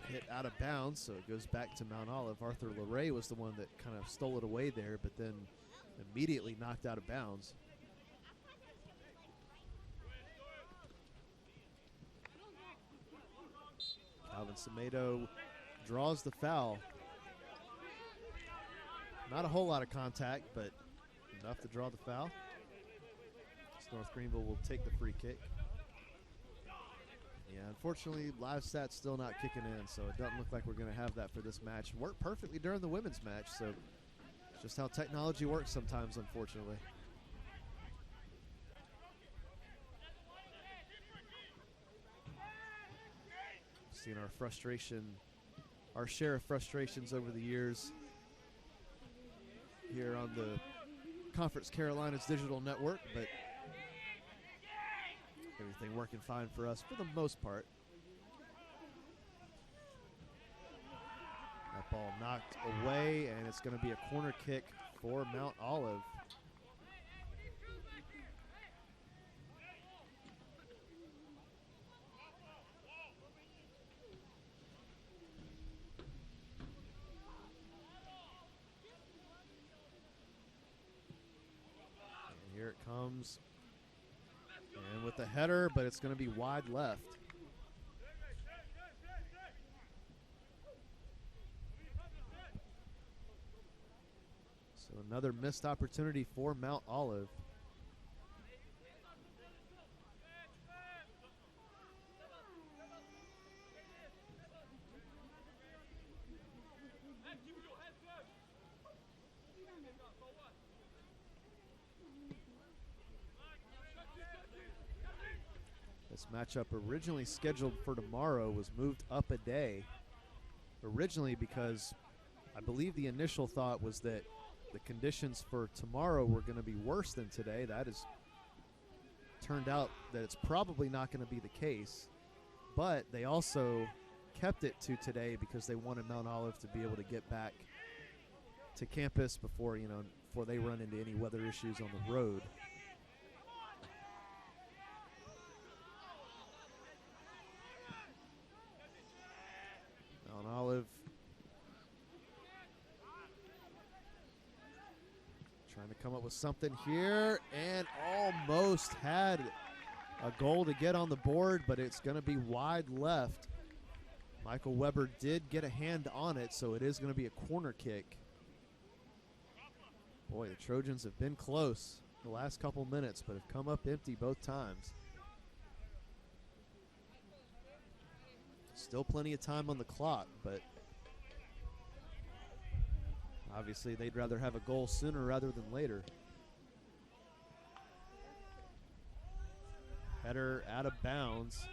hit out of bounds, so it goes back to Mount Olive. Arthur LeRae was the one that kind of stole it away there, but then immediately knocked out of bounds. Calvin Semedo draws the foul. Not a whole lot of contact, but enough to draw the foul. North Greenville will take the free kick. Yeah, unfortunately, live stats still not kicking in, so it doesn't look like we're going to have that for this match. Worked perfectly during the women's match, so it's just how technology works sometimes, unfortunately. Seeing our frustration, our share of frustrations over the years here on the Conference Carolinas Digital Network, but everything working fine for us for the most part. That ball knocked away, and it's going to be a corner kick for Mount Olive. And here it comes. And with the header, but it's going to be wide left. So another missed opportunity for Mount Olive. This matchup, originally scheduled for tomorrow, was moved up a day. Originally because I believe the initial thought was that the conditions for tomorrow were going to be worse than today. That has turned out that it's probably not going to be the case. But they also kept it to today because they wanted Mount Olive to be able to get back to campus before they run into any weather issues on the road. Mount Olive trying to come up with something here, and almost had a goal to get on the board, but it's going to be wide left. Michael Weber did get a hand on it, so it is going to be a corner kick. Boy, the Trojans have been close the last couple minutes, but have come up empty both times. Still plenty of time on the clock, but obviously they'd rather have a goal sooner rather than later. Header out of bounds,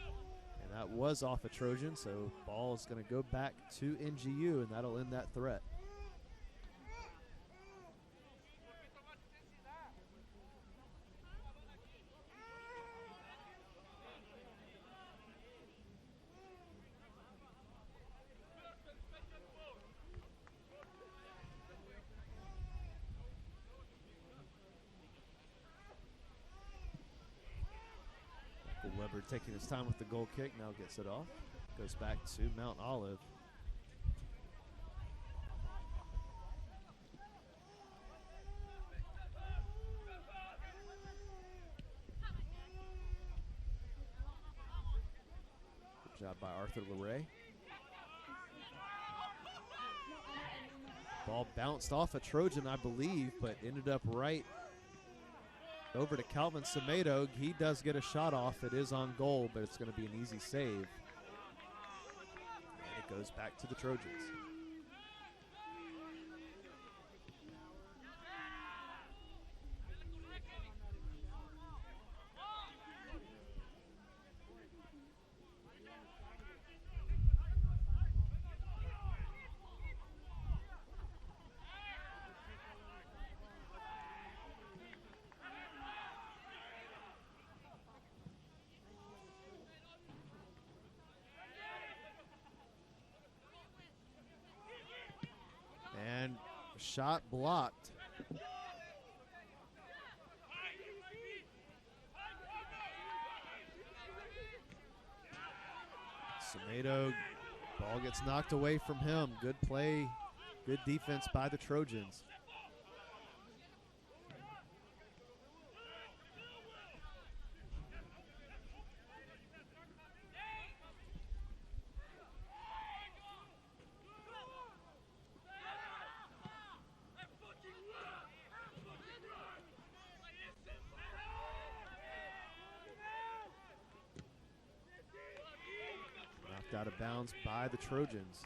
and that was off a Trojan, so ball is going to go back to NGU, and that'll end that threat. Weber taking his time with the goal kick, now gets it off. Goes back to Mount Olive. Good job by Arthur LeRae. Ball bounced off a Trojan, I believe, but ended up right over to Calvin Semedo. He does get a shot off. It is on goal, but it's going to be an easy save. And it goes back to the Trojans. And shot blocked. Semedo, ball gets knocked away from him. Good play, good defense by the Trojans. out of bounds by the Trojans.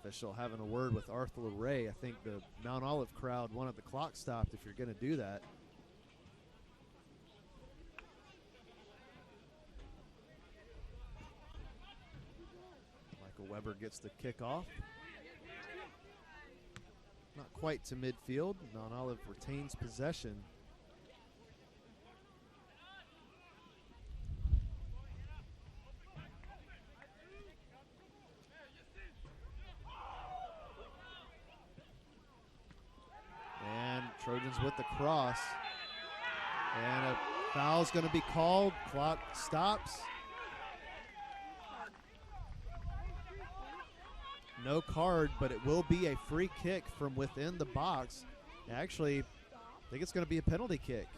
Official having a word with Arthur Ray. I think the Mount Olive crowd wanted the clock stopped if you're going to do that. Michael Weber gets the kickoff. Not quite to midfield. Mount Olive retains possession. Trojans with the cross. And a foul's going to be called. Clock stops. No card, but it will be a free kick from within the box. Actually, I think it's going to be a penalty kick.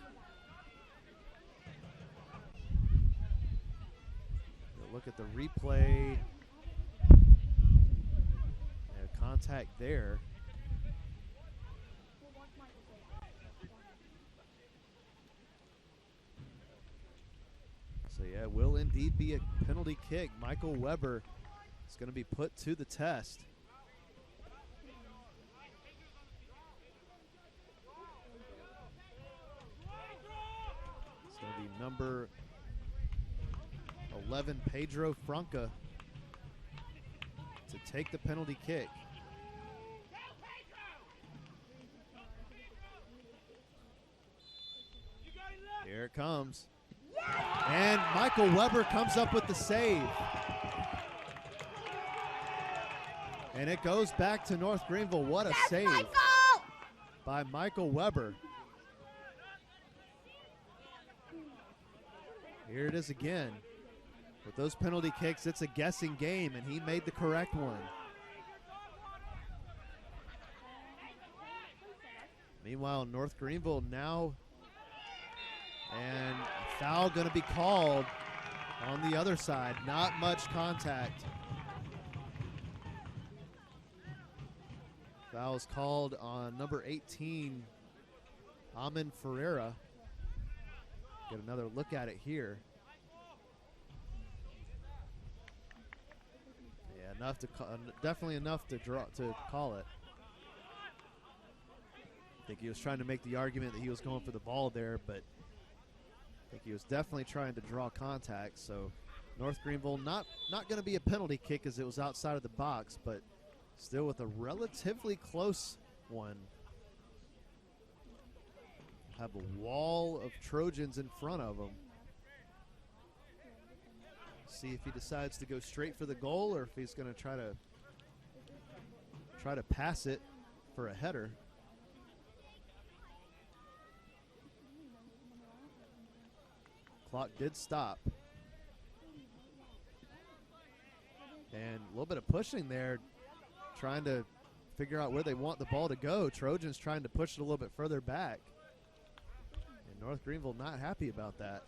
Look at the replay. Contact there. So yeah, it will indeed be a penalty kick. Michael Weber is going to be put to the test. It's going to be number 11, Pedro Franca, to take the penalty kick. Here it comes. And Michael Weber comes up with the save. And it goes back to North Greenville. What a save by Michael Weber. Here it is again. With those penalty kicks, it's a guessing game, and he made the correct one. Meanwhile, North Greenville now, and a foul going to be called on the other side. Not much contact. Foul is called on number 18, Amin Ferreira. Get another look at it here. Yeah, enough to definitely enough to call it. I think he was trying to make the argument that he was going for the ball there, but I think he was definitely trying to draw contact. So North Greenville not going to be a penalty kick as it was outside of the box, but still with a relatively close one. Have a wall of Trojans in front of him. See if he decides to go straight for the goal or if he's going to try to pass it for a header. Clock did stop. And a little bit of pushing there, trying to figure out where they want the ball to go. Trojans trying to push it a little bit further back. And North Greenville not happy about that.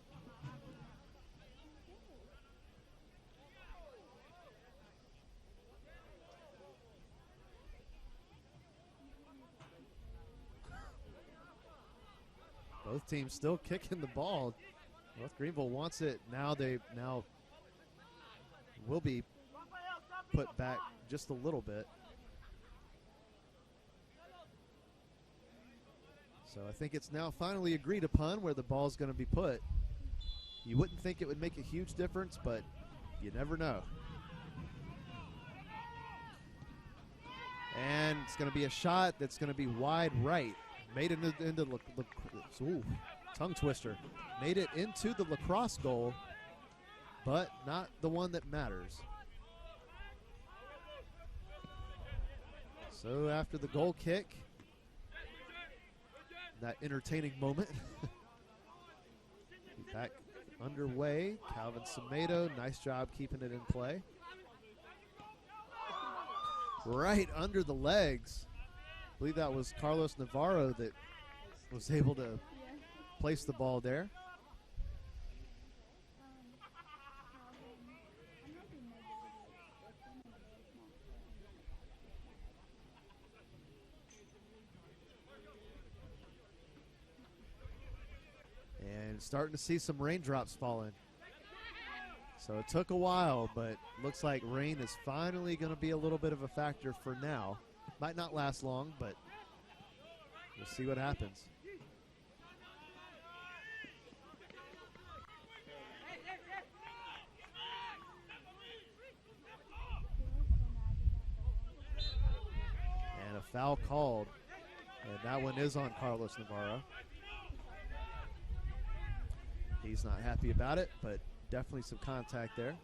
Both teams still kicking the ball. North Greenville wants it. Now will be put back just a little bit. So I think it's now finally agreed upon where the ball's going to be put. You wouldn't think it would make a huge difference, but you never know. And it's going to be a shot that's going to be wide right. Made it into tongue twister. Made it into the lacrosse goal, but not the one that matters. So after the goal kick, that entertaining moment, back underway. Calvin Semedo, nice job keeping it in play. Right under the legs. I believe that was Carlos Navarro that was able to misplaced the ball there. And starting to see some raindrops falling. So it took a while, but looks like rain is finally going to be a little bit of a factor for now. Might not last long, but we'll see what happens. And a foul called, and that one is on Carlos Navarro. He's not happy about it, but definitely some contact there.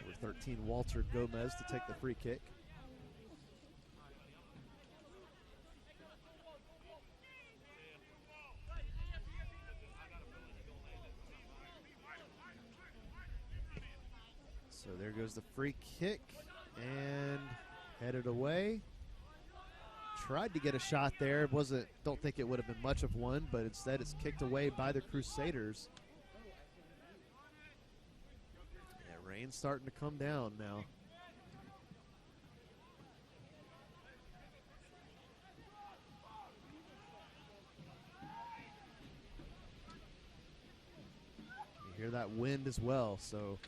Number 13, Walter Gomez, to take the free kick. So there goes the free kick and headed away. Tried to get a shot there. Don't think it would have been much of one, but instead it's kicked away by the Crusaders. Yeah, rain's starting to come down now. You hear that wind as well, so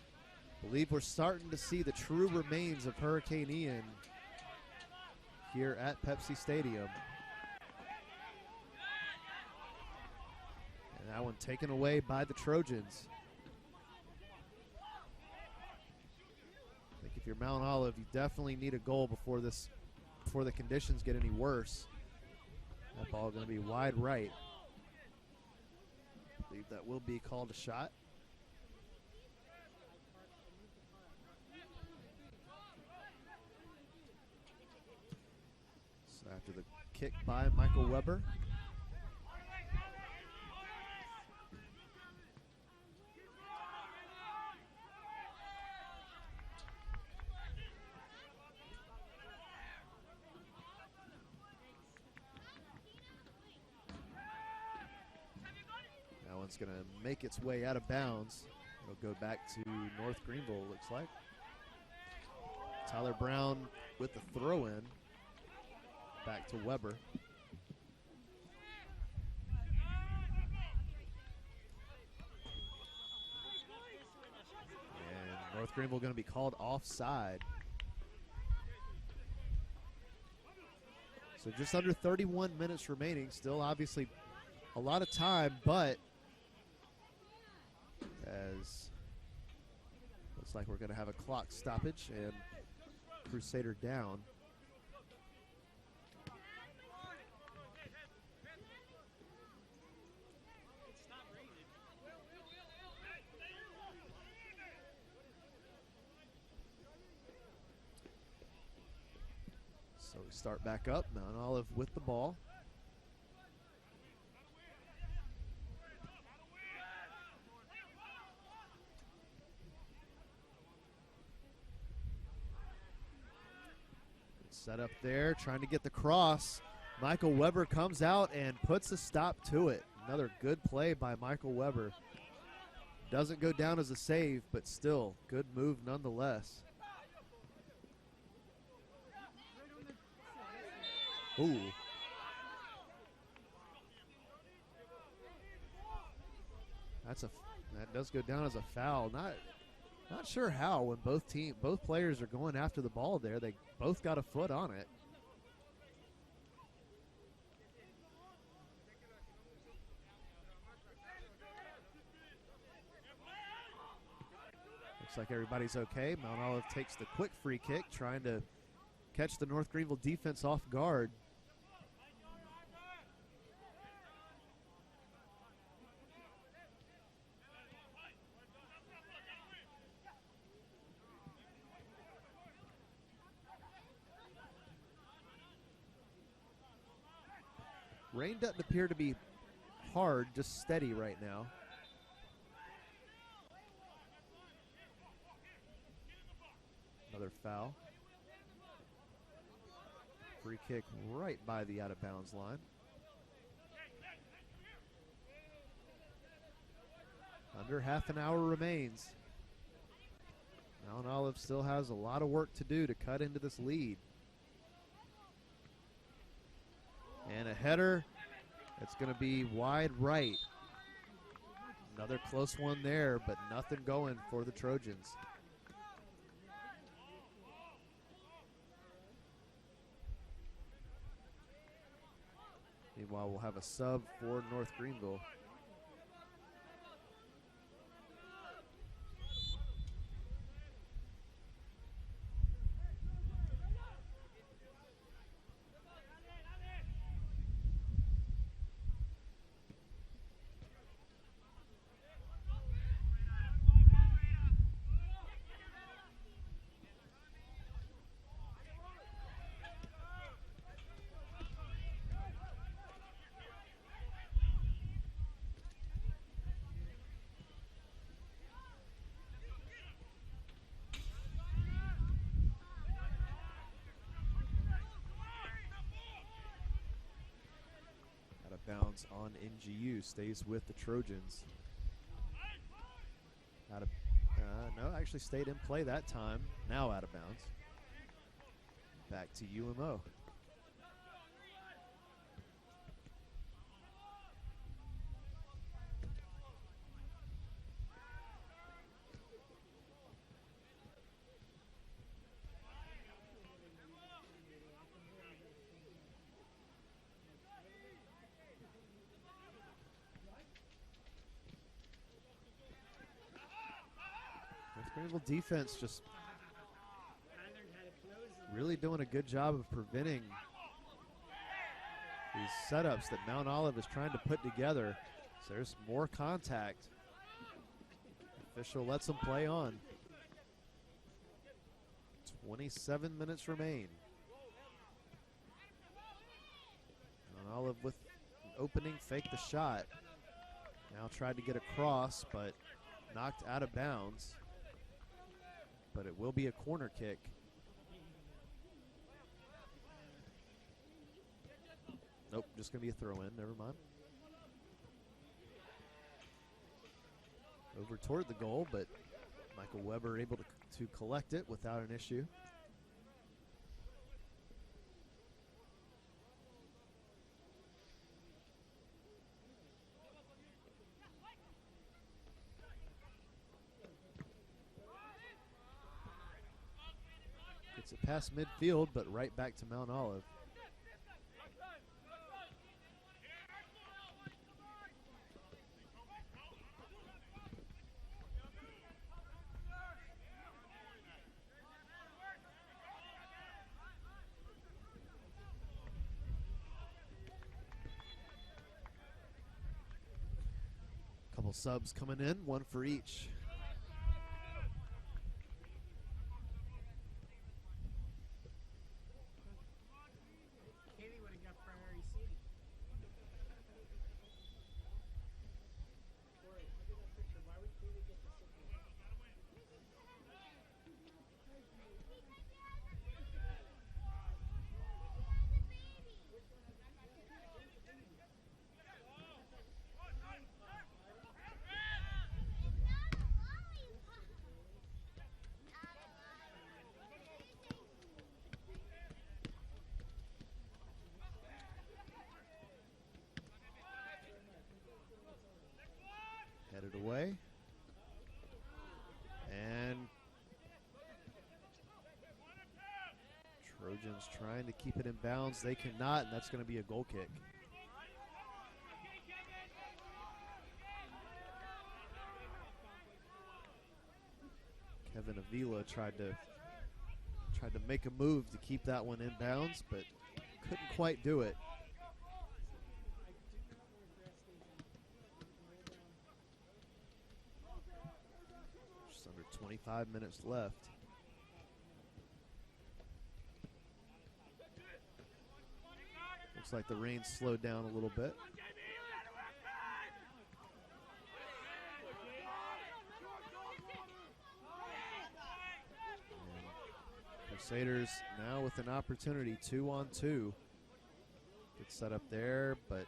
I believe we're starting to see the true remains of Hurricane Ian here at Pepsi Stadium. And that one taken away by the Trojans. I think if you're Mount Olive, you definitely need a goal before the conditions get any worse. That ball going to be wide right. I believe that will be called a shot. After the kick by Michael Weber. That one's going to make its way out of bounds. It'll go back to North Greenville, looks like. Tyler Brown with the throw-in. Back to Weber. And North Greenville going to be called offside. So just under 31 minutes remaining. Still obviously a lot of time, but as looks like we're going to have a clock stoppage and Crusader down. So we start back up. Mount Olive with the ball. Set up there, trying to get the cross. Michael Weber comes out and puts a stop to it. Another good play by Michael Weber. Doesn't go down as a save, but still, good move nonetheless. Ooh. That does go down as a foul. Not sure how when both players are going after the ball there. They both got a foot on it. Looks like everybody's okay. Mount Olive takes the quick free kick, trying to catch the North Greenville defense off guard. Rain doesn't appear to be hard, just steady right now. Another foul. Free kick right by the out-of-bounds line. Under half an hour remains. Mount Olive still has a lot of work to do to cut into this lead. And a header. It's going to be wide right. Another close one there, but nothing going for the Trojans. Meanwhile, we'll have a sub for North Greenville. Bounds on NGU, stays with the Trojans. No, actually stayed in play that time. Now out of bounds. Back to UMO. Greenville defense just really doing a good job of preventing these setups that Mount Olive is trying to put together. So there's more contact. Official lets them play on. 27 minutes remain. Mount Olive with an opening, fake the shot. Now tried to get across, but knocked out of bounds. But it will be a corner kick. Nope, just going to be a throw-in. Never mind. Over toward the goal, but Michael Weber able to collect it without an issue. Gets it past midfield, but right back to Mount Olive. Couple subs coming in, one for each. Headed away. And Trojans trying to keep it in bounds. They cannot, and that's going to be a goal kick. Kevin Avila tried to make a move to keep that one in bounds, but couldn't quite do it. Just under 25 minutes left. Looks like the rain slowed down a little bit. Crusaders now with an opportunity, 2-on-2. Good setup there, but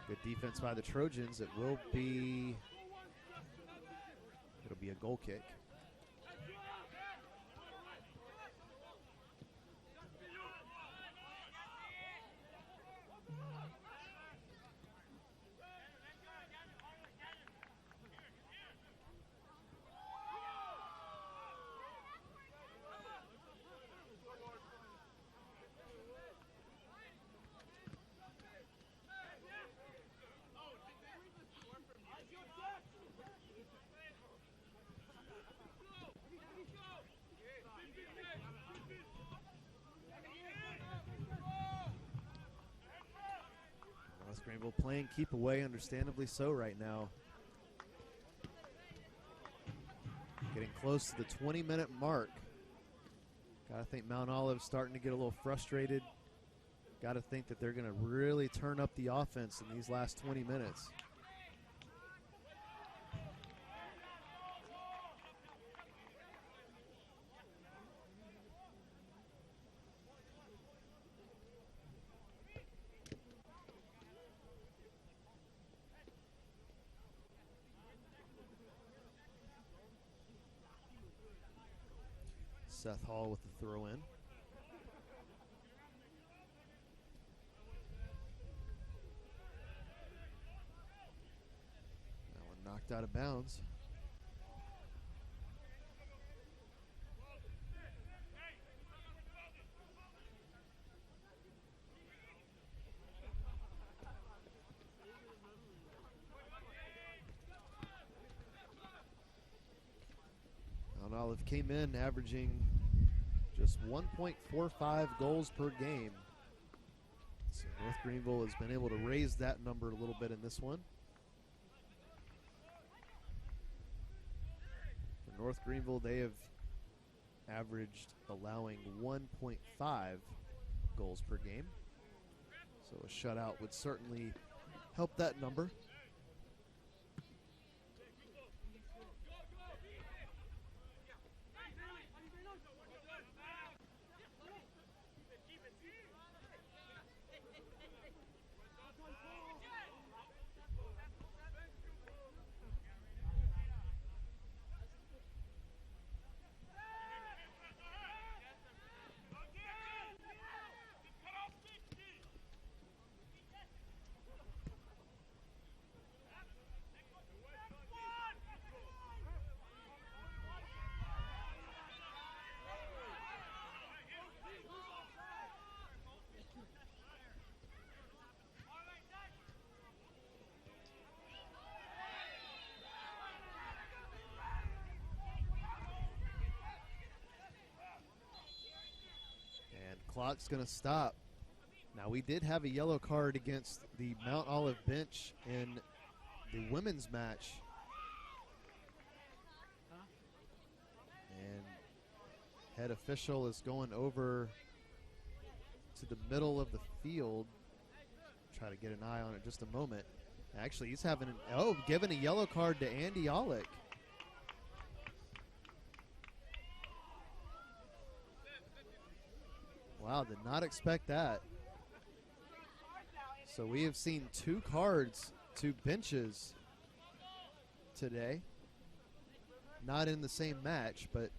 good defense by the Trojans. It'll be a goal kick. Greenville playing keep away, understandably so right now. Getting close to the 20-minute mark. Gotta think Mount Olive's starting to get a little frustrated. Gotta think that they're gonna really turn up the offense in these last 20 minutes. Seth Hall with the throw in. That one knocked out of bounds. Mount Olive came in averaging just 1.45 goals per game. So North Greenville has been able to raise that number a little bit in this one. For North Greenville, they have averaged allowing 1.5 goals per game. So a shutout would certainly help that number. Clock's going to stop. Now, we did have a yellow card against the Mount Olive bench in the women's match. And head official is going over to the middle of the field. Try to get an eye on it just a moment. Actually, he's having giving a yellow card to Andy Olick. Wow, did not expect that. So we have seen 2 cards to benches today. Not in the same match, but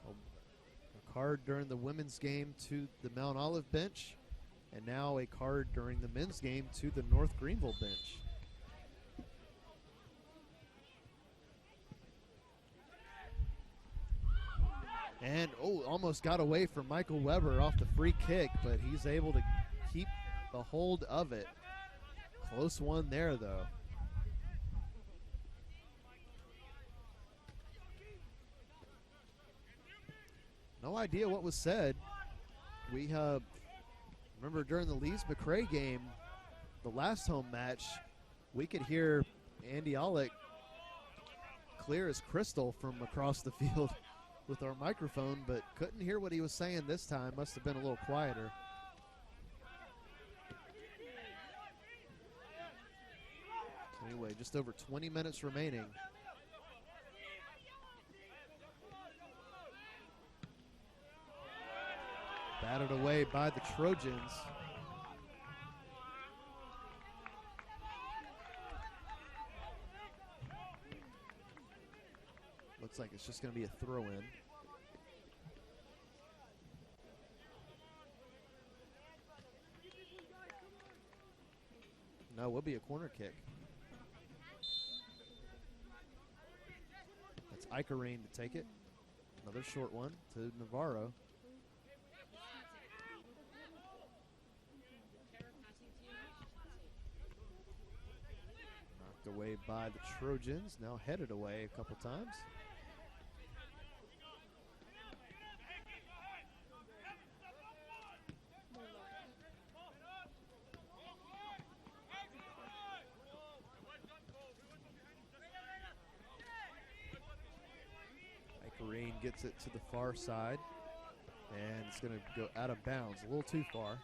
a card during the women's game to the Mount Olive bench, and now a card during the men's game to the North Greenville bench. And, almost got away from Michael Weber off the free kick, but he's able to keep the hold of it. Close one there, though. No idea what was said. We remember during the Lees-McRae game, the last home match, we could hear Andy Olick clear as crystal from across the field with our microphone, but couldn't hear what he was saying this time. Must have been a little quieter. Anyway, just over 20 minutes remaining. Batted away by the Trojans. Looks like it's just going to be a throw-in. No, it will be a corner kick. That's Icarine to take it. Another short one to Navarro. Knocked away by the Trojans. Now headed away a couple times. Icarine gets it to the far side, and it's going to go out of bounds, a little too far.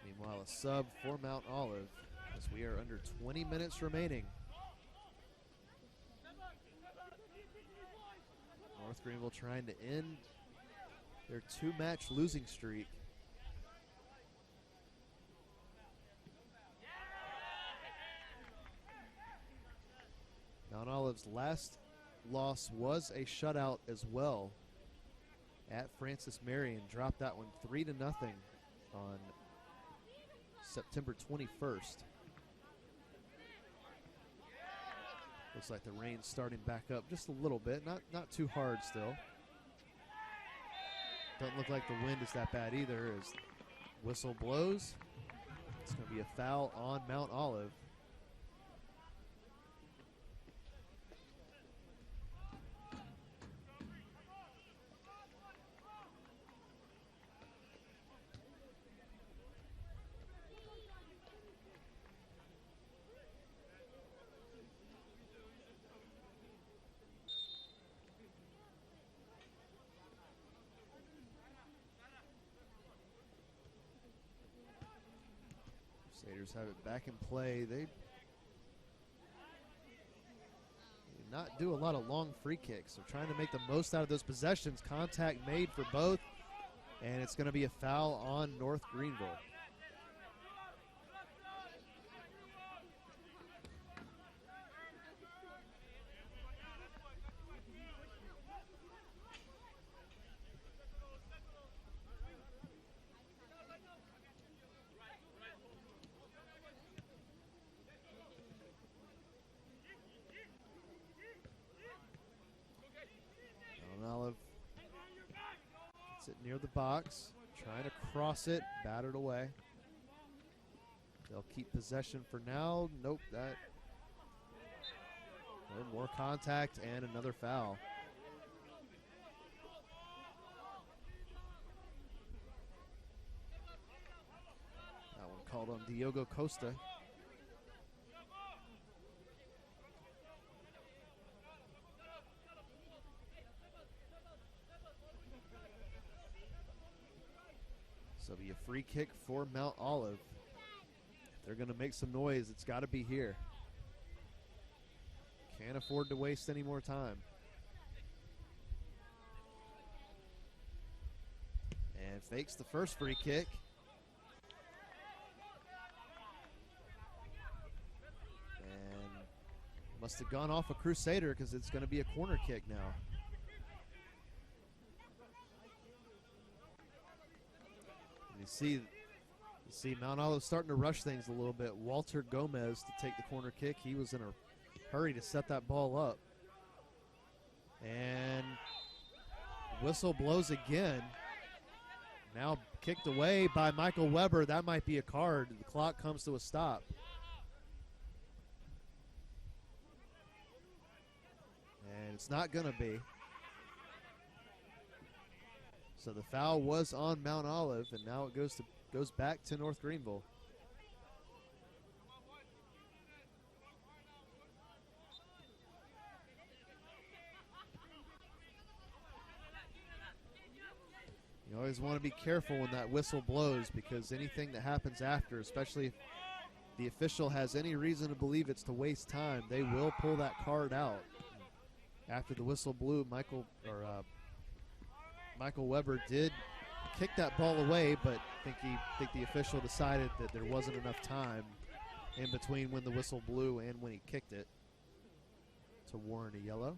Meanwhile, a sub for Mount Olive as we are under 20 minutes remaining. North Greenville trying to end their two-match losing streak. Mount Olive's last loss was a shutout as well at Francis Marion. Dropped that one 3-0 on September 21st. Looks like the rain's starting back up just a little bit, not too hard still. Doesn't look like the wind is that bad either as whistle blows. It's going to be a foul on Mount Olive. Crusaders have it back in play. They do not do a lot of long free kicks. They're trying to make the most out of those possessions. Contact made for both, and it's going to be a foul on North Greenville. Near the box, trying to cross it, battered away. They'll keep possession for now. Nope, that. No more contact and another foul. That one called on Diogo Costa. So it'll be a free kick for Mount Olive. If they're going to make some noise, it's got to be here. Can't afford to waste any more time. And fakes the first free kick. And must have gone off a Crusader because it's going to be a corner kick now. You see Mount Olive starting to rush things a little bit. Walter Gomez to take the corner kick. He was in a hurry to set that ball up. And whistle blows again. Now kicked away by Michael Weber. That might be a card. The clock comes to a stop. And it's not going to be. So the foul was on Mount Olive, and now it goes back to North Greenville. You always want to be careful when that whistle blows, because anything that happens after, especially if the official has any reason to believe it's to waste time, they will pull that card out. After the whistle blew, Michael Weber did kick that ball away, but I think the official decided that there wasn't enough time in between when the whistle blew and when he kicked it to warrant a yellow.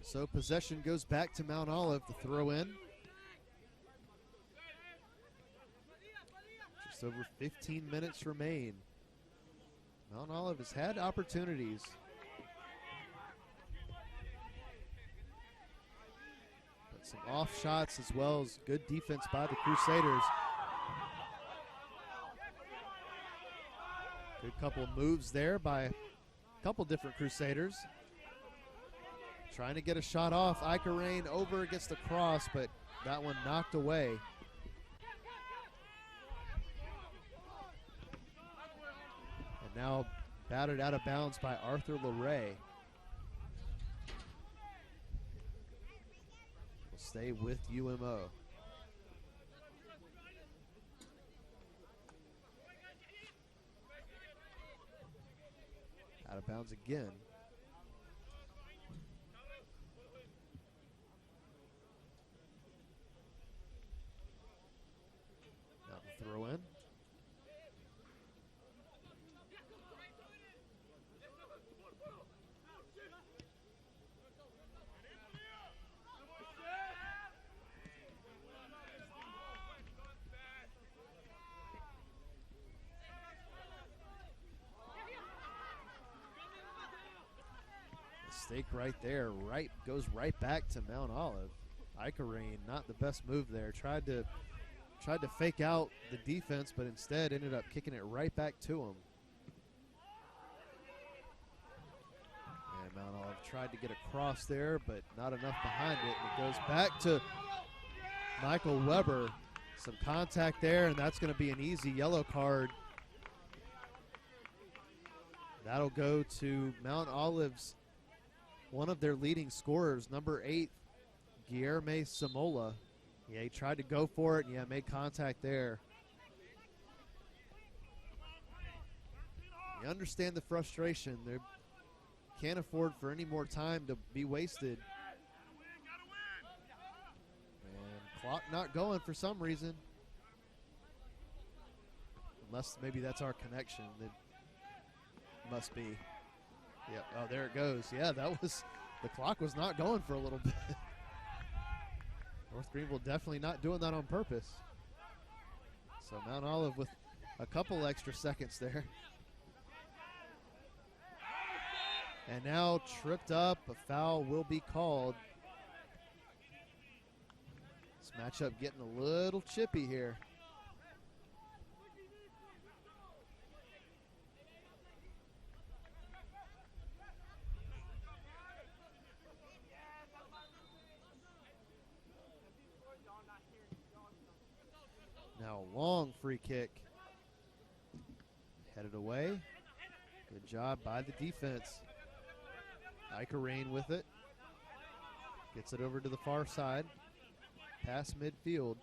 So possession goes back to Mount Olive. The throw in. Just over 15 minutes remain. Mount Olive has had opportunities. But some off shots as well as good defense by the Crusaders. Good couple of moves there by a couple different Crusaders. Trying to get a shot off. Icarrain over against the cross, but that one knocked away. And now batted out of bounds by Arthur LeRae. Will stay with UMO. Out of bounds again. Now the throw in. Mistake right there, goes right back to Mount Olive. Icarrain, not the best move there. Tried to fake out the defense, but instead ended up kicking it right back to him. And Mount Olive tried to get across there, but not enough behind it. And it goes back to Michael Weber. Some contact there, and that's going to be an easy yellow card. That'll go to Mount Olive's one of their leading scorers, number 8, Guilherme Samola. Yeah, he tried to go for it, and yeah, made contact there. You understand the frustration. They can't afford for any more time to be wasted. And clock not going for some reason. Unless maybe that's our connection. It must be. Yeah, oh, there it goes. Yeah, the clock was not going for a little bit. North Greenville definitely not doing that on purpose. So Mount Olive with a couple extra seconds there. And now tripped up, a foul will be called. This matchup getting a little chippy here. Now a long free kick. Headed away. Good job by the defense. Icarrain with it. Gets it over to the far side. Past midfield.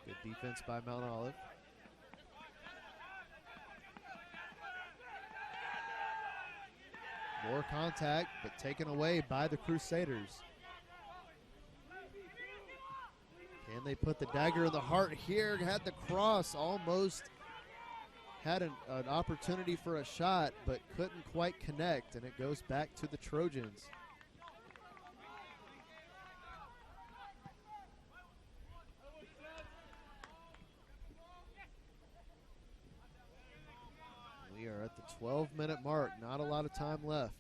Good defense by Mount Olive. More contact, but taken away by the Crusaders. Can they put the dagger in the heart here? Had the cross, almost had an opportunity for a shot, but couldn't quite connect, and it goes back to the Trojans. We are at the 12-minute mark, not a lot of time left.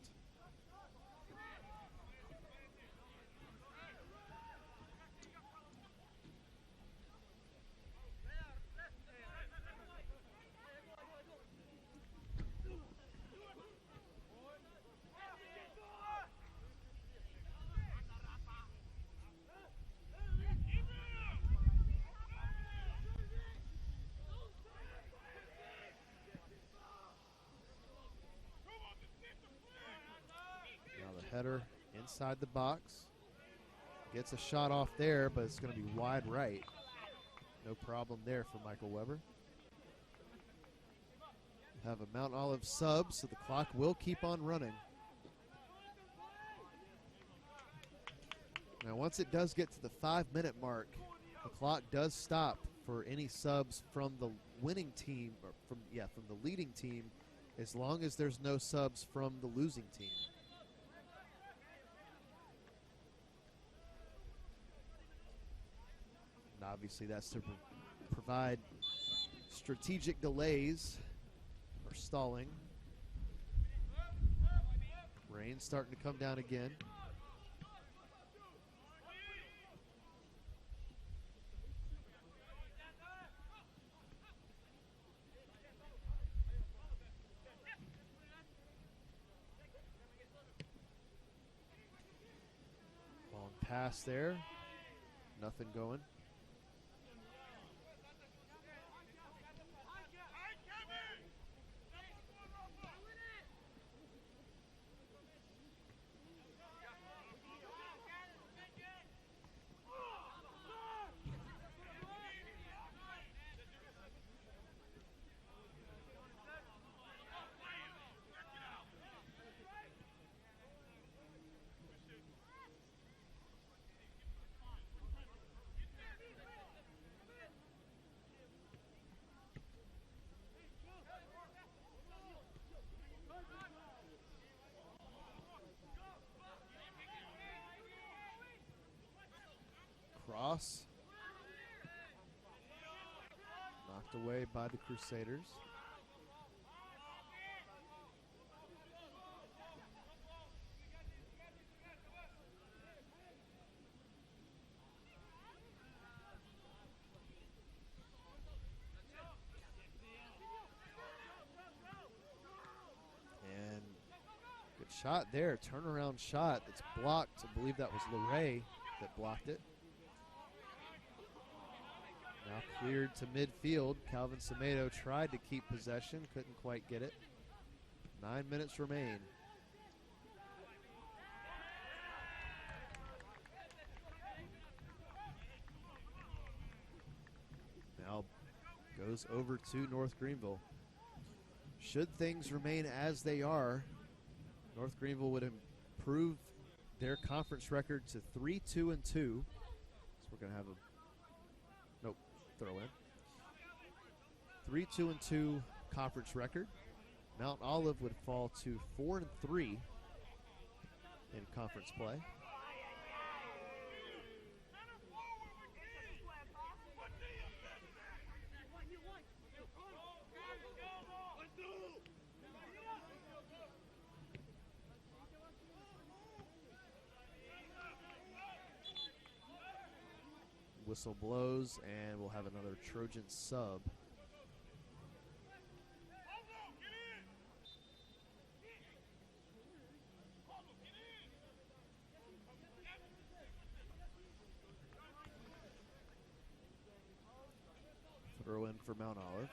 Header inside the box. Gets a shot off there, but it's going to be wide right. No problem there for Michael Weber. Have a Mount Olive sub, so the clock will keep on running. Now, once it does get to the 5-minute mark, the clock does stop for any subs from the winning team, or from the leading team, as long as there's no subs from the losing team. And obviously that's to provide strategic delays or stalling. Rain's starting to come down again. Long pass there. Nothing going. Cross. Knocked away by the Crusaders. And good shot there, turnaround shot that's blocked. I believe that was LeRae that blocked it. Now cleared to midfield. Calvin Semedo tried to keep possession, couldn't quite get it. 9 minutes remain. Now goes over to North Greenville. Should things remain as they are, North Greenville would improve their conference record to 3-2-2. So we're going to have a throw in. 3-2-2 conference record. Mount Olive would fall to 4-3 in conference play. Whistle blows, and we'll have another Trojan sub. Throw in for Mount Olive.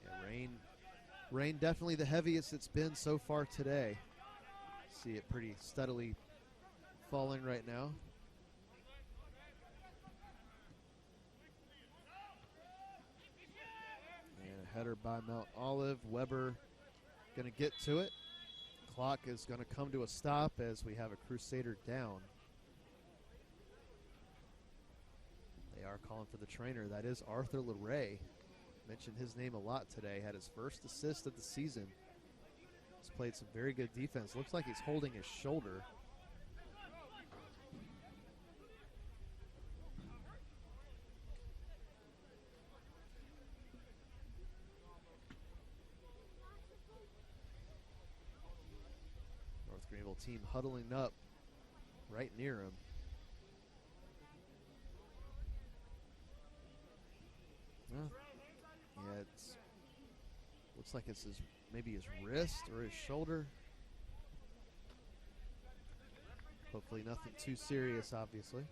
Yeah, rain definitely the heaviest it's been so far today. See it pretty steadily falling right now. And a header by Mount Olive. Weber going to get to it. Clock is going to come to a stop as we have a Crusader down. They are calling for the trainer. That is Arthur LeRae. Mentioned his name a lot today. Had his first assist of the season. He's played some very good defense. Looks like he's holding his shoulder. North Greenville team huddling up right near him. Yeah, it's looks like it's maybe his wrist or his shoulder. Hopefully nothing too serious, obviously.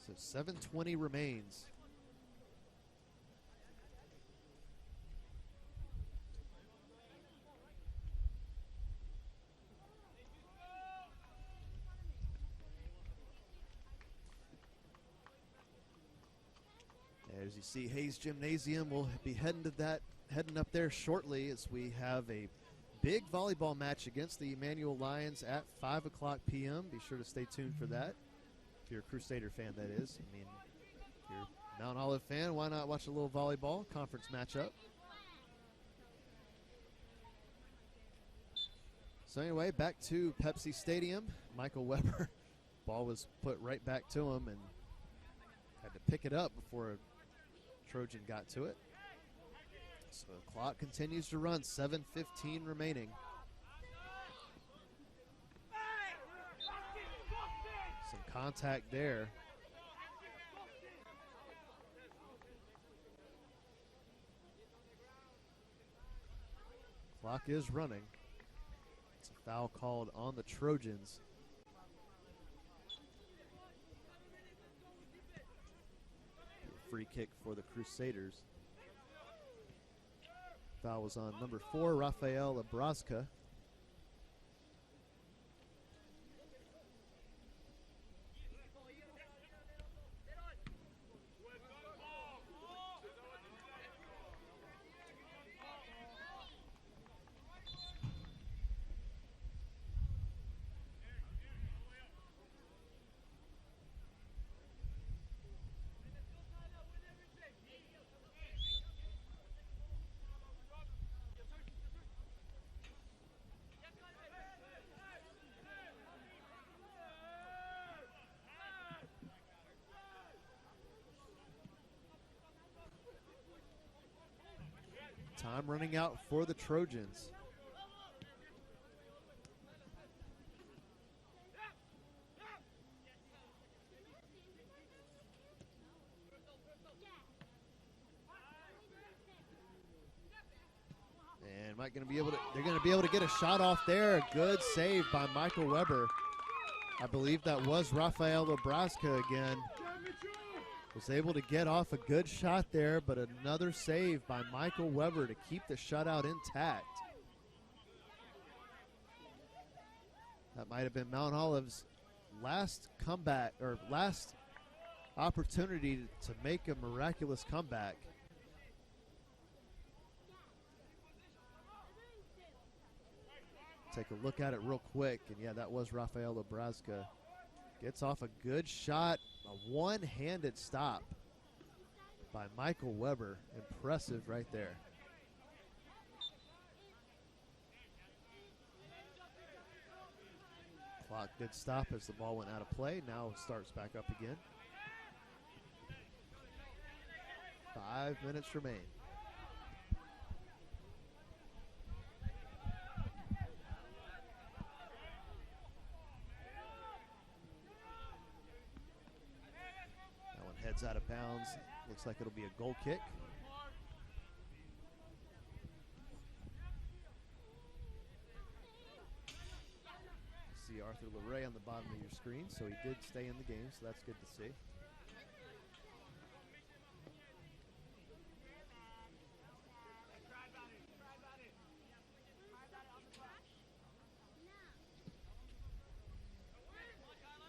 So 7:20 remains. As you see, Hayes Gymnasium will be heading up there shortly as we have a big volleyball match against the Emmanuel Lions at 5 o'clock p.m. Be sure to stay tuned for that. If you're a Crusader fan, that is. I mean, if you're a Mount Olive fan, why not watch a little volleyball conference matchup? So anyway, back to Pepsi Stadium. Michael Weber, ball was put right back to him and had to pick it up before a Trojan got to it. So the clock continues to run, 7:15 remaining. Some contact there. Clock is running. It's a foul called on the Trojans. Free kick for the Crusaders. Foul was on number 4, Rafael Abraska. Time running out for the Trojans. And they're going to be able to get a shot off there. A good save by Michael Weber. I believe that was Rafael Obraska again. Was able to get off a good shot there, but another save by Michael Weber to keep the shutout intact. That might have been Mount Olive's last comeback, or last opportunity to make a miraculous comeback. Take a look at it real quick, and yeah, that was Rafael Obraska. Gets off a good shot, a one-handed stop by Michael Weber. Impressive right there. Clock did stop as the ball went out of play. Now it starts back up again. 5 minutes remain. Heads out of bounds. Looks like it'll be a goal kick. See Arthur LeRae on the bottom of your screen, so he did stay in the game, so that's good to see.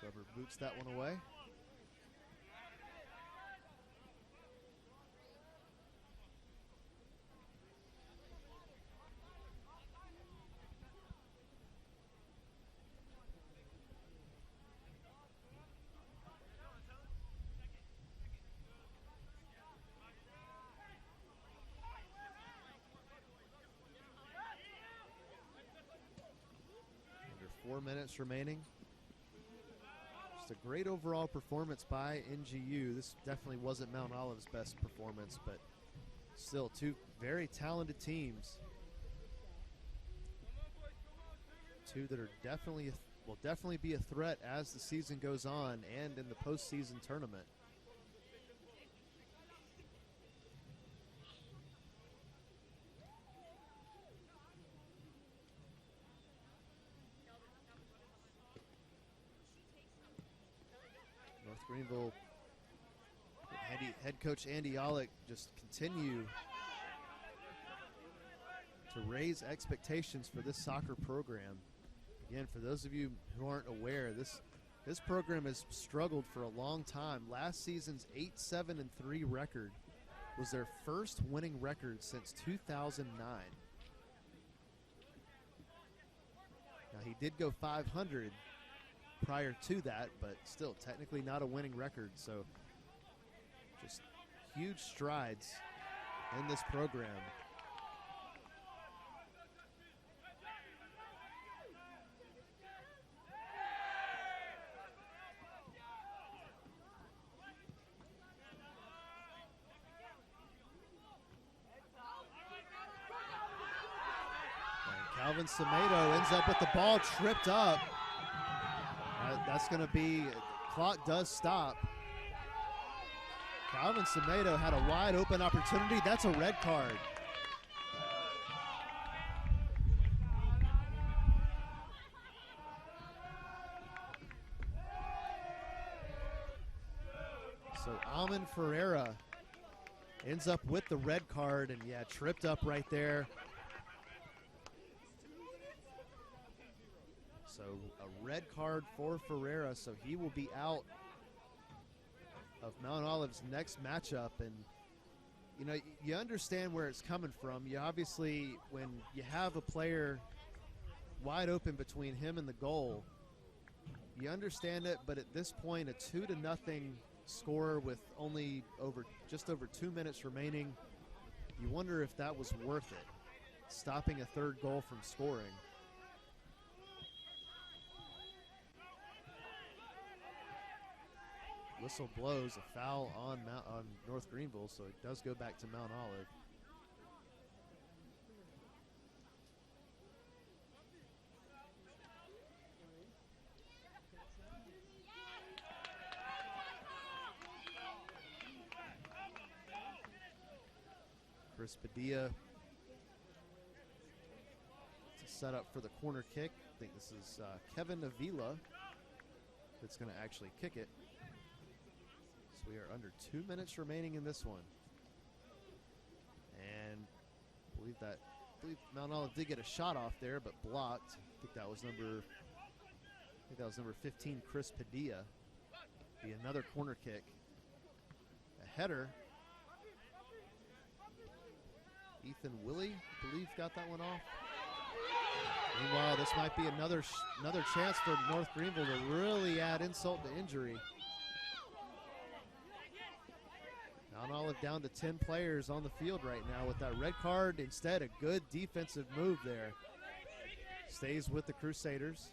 Weber boots that one away. Under 4 minutes remaining. Just a great overall performance by NGU. This definitely wasn't Mount Olive's best performance, but still two very talented teams. Two that are will definitely be a threat as the season goes on and in the postseason tournament. North Greenville head coach Andy Olick just continue to raise expectations for this soccer program. Again, for those of you who aren't aware, this program has struggled for a long time. Last season's 8-7-3 record was their first winning record since 2009. Now, he did go 500 prior to that, but still technically not a winning record. So just huge strides in this program. Calvin Semedo ends up with the ball tripped up. That's going to be, clock does stop. Calvin Semedo had a wide open opportunity. That's a red card. So Amin Ferreira ends up with the red card, and yeah, tripped up right there. So a red card for Ferreira, so he will be out of Mount Olive's next matchup. And, you know, you understand where it's coming from. You obviously, when you have a player wide open between him and the goal, you understand it, but at this point, a 2-0 score with only just over 2 minutes remaining, you wonder if that was worth it, stopping a third goal from scoring. Whistle blows, a foul on North Greenville, so it does go back to Mount Olive. Chris Padilla to set up for the corner kick. I think this is Kevin Avila that's going to actually kick it. So we are under 2 minutes remaining in this one. And I believe Mount Olive did get a shot off there, but blocked. I think that was number 15, Chris Padilla. Be another corner kick. A header. Ethan Willie, I believe, got that one off. Meanwhile, this might be another chance for North Greenville to really add insult to injury. Mount Olive down to 10 players on the field right now with that red card. Instead, a good defensive move there. Stays with the Crusaders.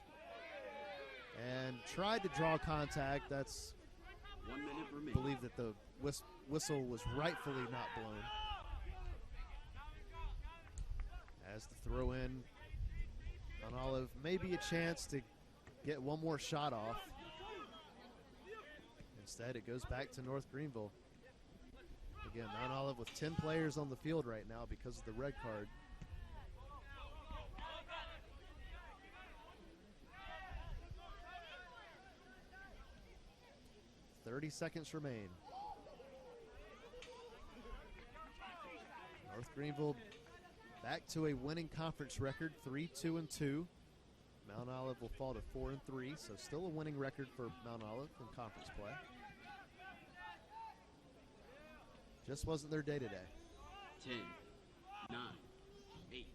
And tried to draw contact. That's, 1 minute remaining. I believe that the whistle was rightfully not blown. As the throw in, Mount Olive maybe a chance to get one more shot off. Instead, it goes back to North Greenville. Again, Mount Olive with 10 players on the field right now because of the red card. .30 seconds remain. North Greenville back to a winning conference record, 3-2-2. Mount Olive will fall to 4-3, so still a winning record for Mount Olive in conference play. Just wasn't their day today. 10, 9, 8.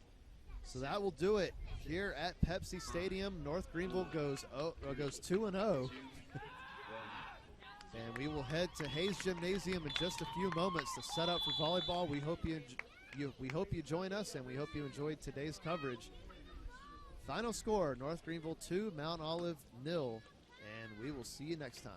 So that will do it here at Pepsi Stadium. North Greenville goes 2-0. And we will head to Hayes Gymnasium in just a few moments to set up for volleyball. We hope you join us, and we hope you enjoyed today's coverage. Final score, North Greenville 2, Mount Olive 0, and we will see you next time.